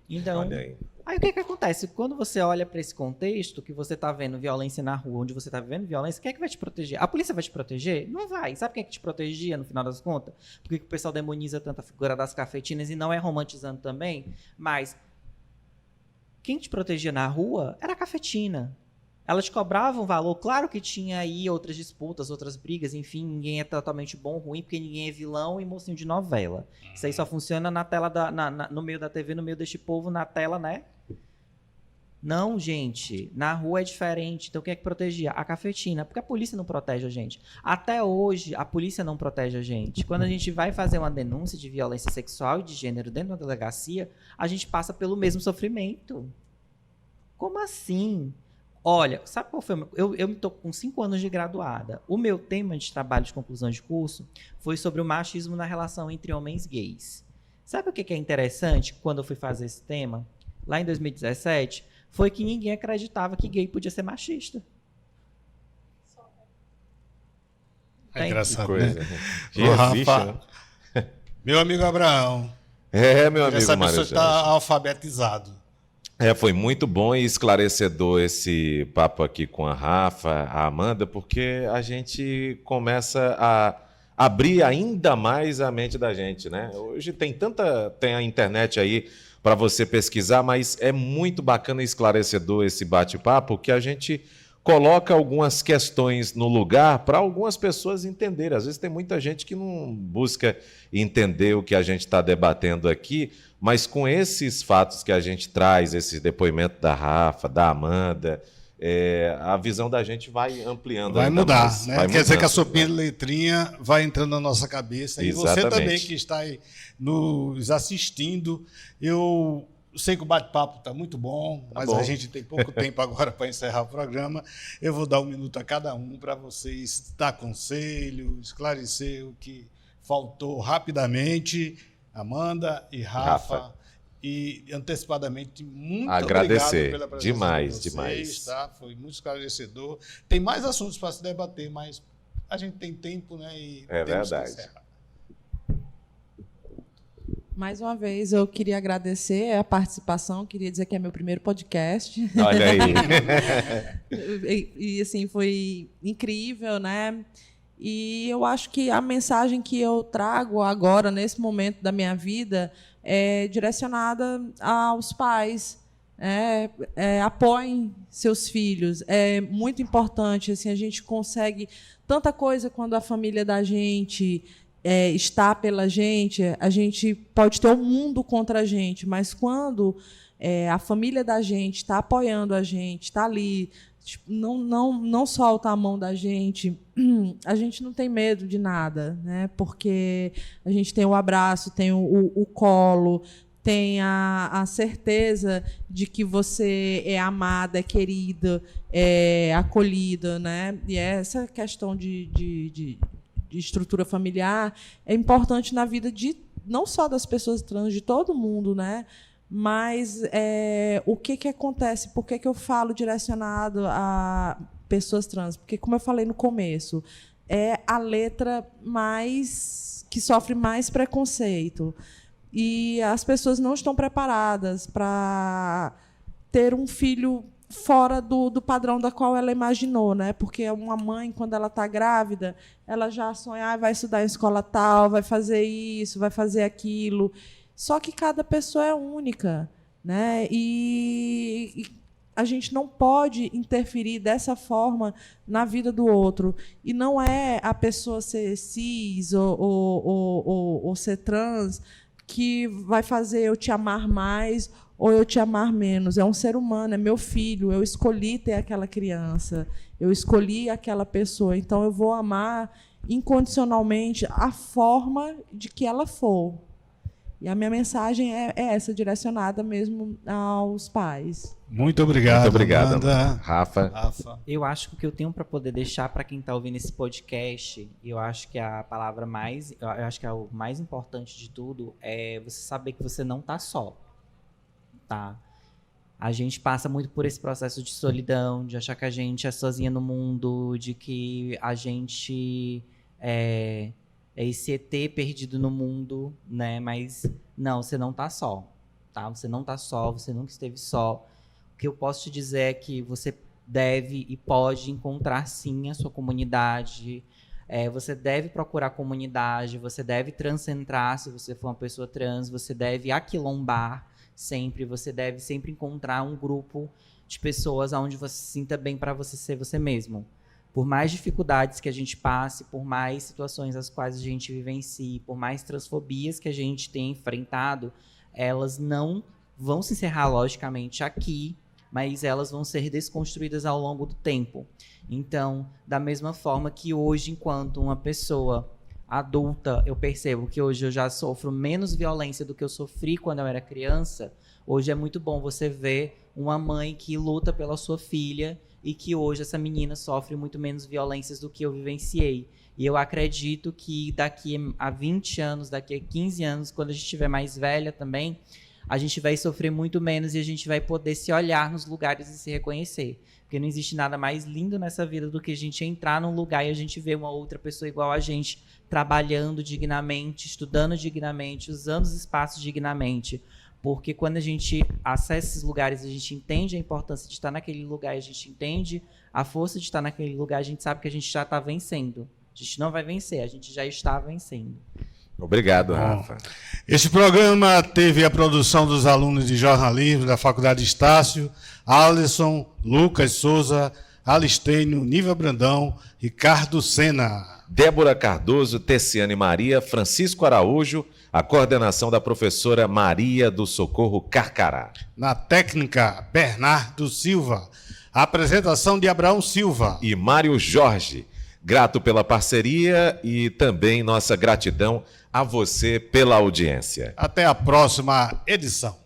Então, Olha aí. aí o que acontece? Quando você olha para esse contexto, que você está vendo violência na rua, onde você está vivendo violência, quem é que vai te proteger? A polícia vai te proteger? Não vai. Sabe quem é que te protegia, no final das contas? Por que o pessoal demoniza tanto a figura das cafetinas e não é romantizando também? Mas quem te protegia na rua era a cafetina. Ela te cobrava um valor. Claro que tinha aí outras disputas, outras brigas, enfim, ninguém é totalmente bom ou ruim, porque ninguém é vilão e mocinho de novela. Isso aí só funciona na tela no meio da TV, no meio deste povo, na tela, né? Não, gente. Na rua é diferente. Então, quem é que protegia? A cafetina. Porque a polícia não protege a gente. Até hoje, a polícia não protege a gente. Quando a gente vai fazer uma denúncia de violência sexual e de gênero dentro da delegacia, a gente passa pelo mesmo sofrimento. Como assim? Olha, sabe qual foi o meu... Eu estou com 5 anos de graduada. O meu tema de trabalho de conclusão de curso foi sobre o machismo na relação entre homens gays. Sabe o que é interessante quando eu fui fazer esse tema? Lá em 2017, foi que ninguém acreditava que gay podia ser machista. É engraçado, Coisa. né? Já Ô, existe, Rafa, né? meu amigo Abraão, Meu amigo essa Mário pessoa Jorge. está alfabetizado. Foi muito bom e esclarecedor esse papo aqui com a Rafa, a Amanda, porque a gente começa a abrir ainda mais a mente da gente, né? Hoje tem a internet aí para você pesquisar, mas é muito bacana e esclarecedor esse bate-papo, que a gente coloca algumas questões no lugar para algumas pessoas entenderem. Às vezes tem muita gente que não busca entender o que a gente está debatendo aqui, mas com esses fatos que a gente traz, esse depoimento da Rafa, da Amanda, a visão da gente vai ampliando. Vai ainda mudar, mais. né? Vai Quer dizer que a mudando, sopinha né? de letrinha vai entrando na nossa cabeça. E você Exatamente. também que está aí nos assistindo. Eu sei que o bate-papo está muito bom, mas bom. a gente tem pouco tempo agora para encerrar o programa. Eu vou dar 1 minuto a cada um para vocês dar conselho, esclarecer o que faltou rapidamente. Amanda e Rafa. E antecipadamente, muito Agradecer. obrigado pela presença Demais, de vocês, demais. tá? Foi muito esclarecedor. Tem mais assuntos para se debater, mas a gente tem tempo, né? E É temos que verdade. encerrar. Mais uma vez, eu queria agradecer a participação, queria dizer que é meu primeiro podcast. Olha aí. Assim, foi incrível, né? E eu acho que a mensagem que eu trago agora, nesse momento da minha vida, é direcionada aos pais. Apoiem seus filhos. É muito importante. Assim, a gente consegue tanta coisa quando a família da gente está pela gente, a gente pode ter o mundo contra a gente, mas quando a família da gente está apoiando a gente, está ali, tipo, não solta a mão da gente, a gente não tem medo de nada, né? Porque a gente tem o abraço, tem o colo, tem a certeza de que você é amada, é querida, é acolhida, né? E essa questão de estrutura familiar é importante na vida não só das pessoas trans, de todo mundo, né? Mas o que acontece? Por que eu falo direcionado a pessoas trans? Porque, como eu falei no começo, é a letra que sofre mais preconceito. E as pessoas não estão preparadas para ter um filho fora do padrão da qual ela imaginou, né? Porque uma mãe, quando ela está grávida, ela já sonha, vai estudar em escola tal, vai fazer isso, vai fazer aquilo. Só que cada pessoa é única, né? E a gente não pode interferir dessa forma na vida do outro. E não é a pessoa ser cis ou ser trans que vai fazer eu te amar mais ou eu te amar menos. É um ser humano, é meu filho. Eu escolhi ter aquela criança, eu escolhi aquela pessoa. Então, eu vou amar incondicionalmente a forma de que ela for. E a minha mensagem é essa, direcionada mesmo aos pais. Muito obrigado. Muito obrigado, Amanda. Rafa. Eu acho que o que eu tenho para poder deixar para quem está ouvindo esse podcast, eu acho que a palavra eu acho que é o mais importante de tudo é você saber que você não está só, tá? A gente passa muito por esse processo de solidão, de achar que a gente é sozinha no mundo, de que a gente é esse ET perdido no mundo, né? Mas não, você não tá só, tá? Você não tá só, você nunca esteve só. O que eu posso te dizer é que você deve e pode encontrar, sim, a sua comunidade. Você deve procurar comunidade, você deve transcentrar se você for uma pessoa trans, você deve aquilombar sempre, você deve sempre encontrar um grupo de pessoas onde você se sinta bem para você ser você mesmo. Por mais dificuldades que a gente passe, por mais situações as quais a gente vivencie, por mais transfobias que a gente tenha enfrentado, elas não vão se encerrar logicamente aqui, mas elas vão ser desconstruídas ao longo do tempo. Então, da mesma forma que hoje, enquanto uma pessoa adulta, eu percebo que hoje eu já sofro menos violência do que eu sofri quando eu era criança, hoje é muito bom você ver uma mãe que luta pela sua filha e que hoje essa menina sofre muito menos violências do que eu vivenciei. E eu acredito que daqui a 20 anos, daqui a 15 anos, quando a gente estiver mais velha também, a gente vai sofrer muito menos e a gente vai poder se olhar nos lugares e se reconhecer. Porque não existe nada mais lindo nessa vida do que a gente entrar num lugar e a gente ver uma outra pessoa igual a gente, trabalhando dignamente, estudando dignamente, usando os espaços dignamente. Porque quando a gente acessa esses lugares, a gente entende a importância de estar naquele lugar, a gente entende a força de estar naquele lugar, a gente sabe que a gente já está vencendo. A gente não vai vencer, a gente já está vencendo. Obrigado, Rafa. Este programa teve a produção dos alunos de jornalismo da Faculdade Estácio, Alisson, Lucas Souza, Alistênio, Nível Brandão, Ricardo Sena. Débora Cardoso, Tessiane Maria, Francisco Araújo, a coordenação da professora Maria do Socorro Carcará. Na técnica, Bernardo Silva. A apresentação de Abraão Silva. E Mário Jorge. Grato pela parceria e também nossa gratidão a você pela audiência. Até a próxima edição.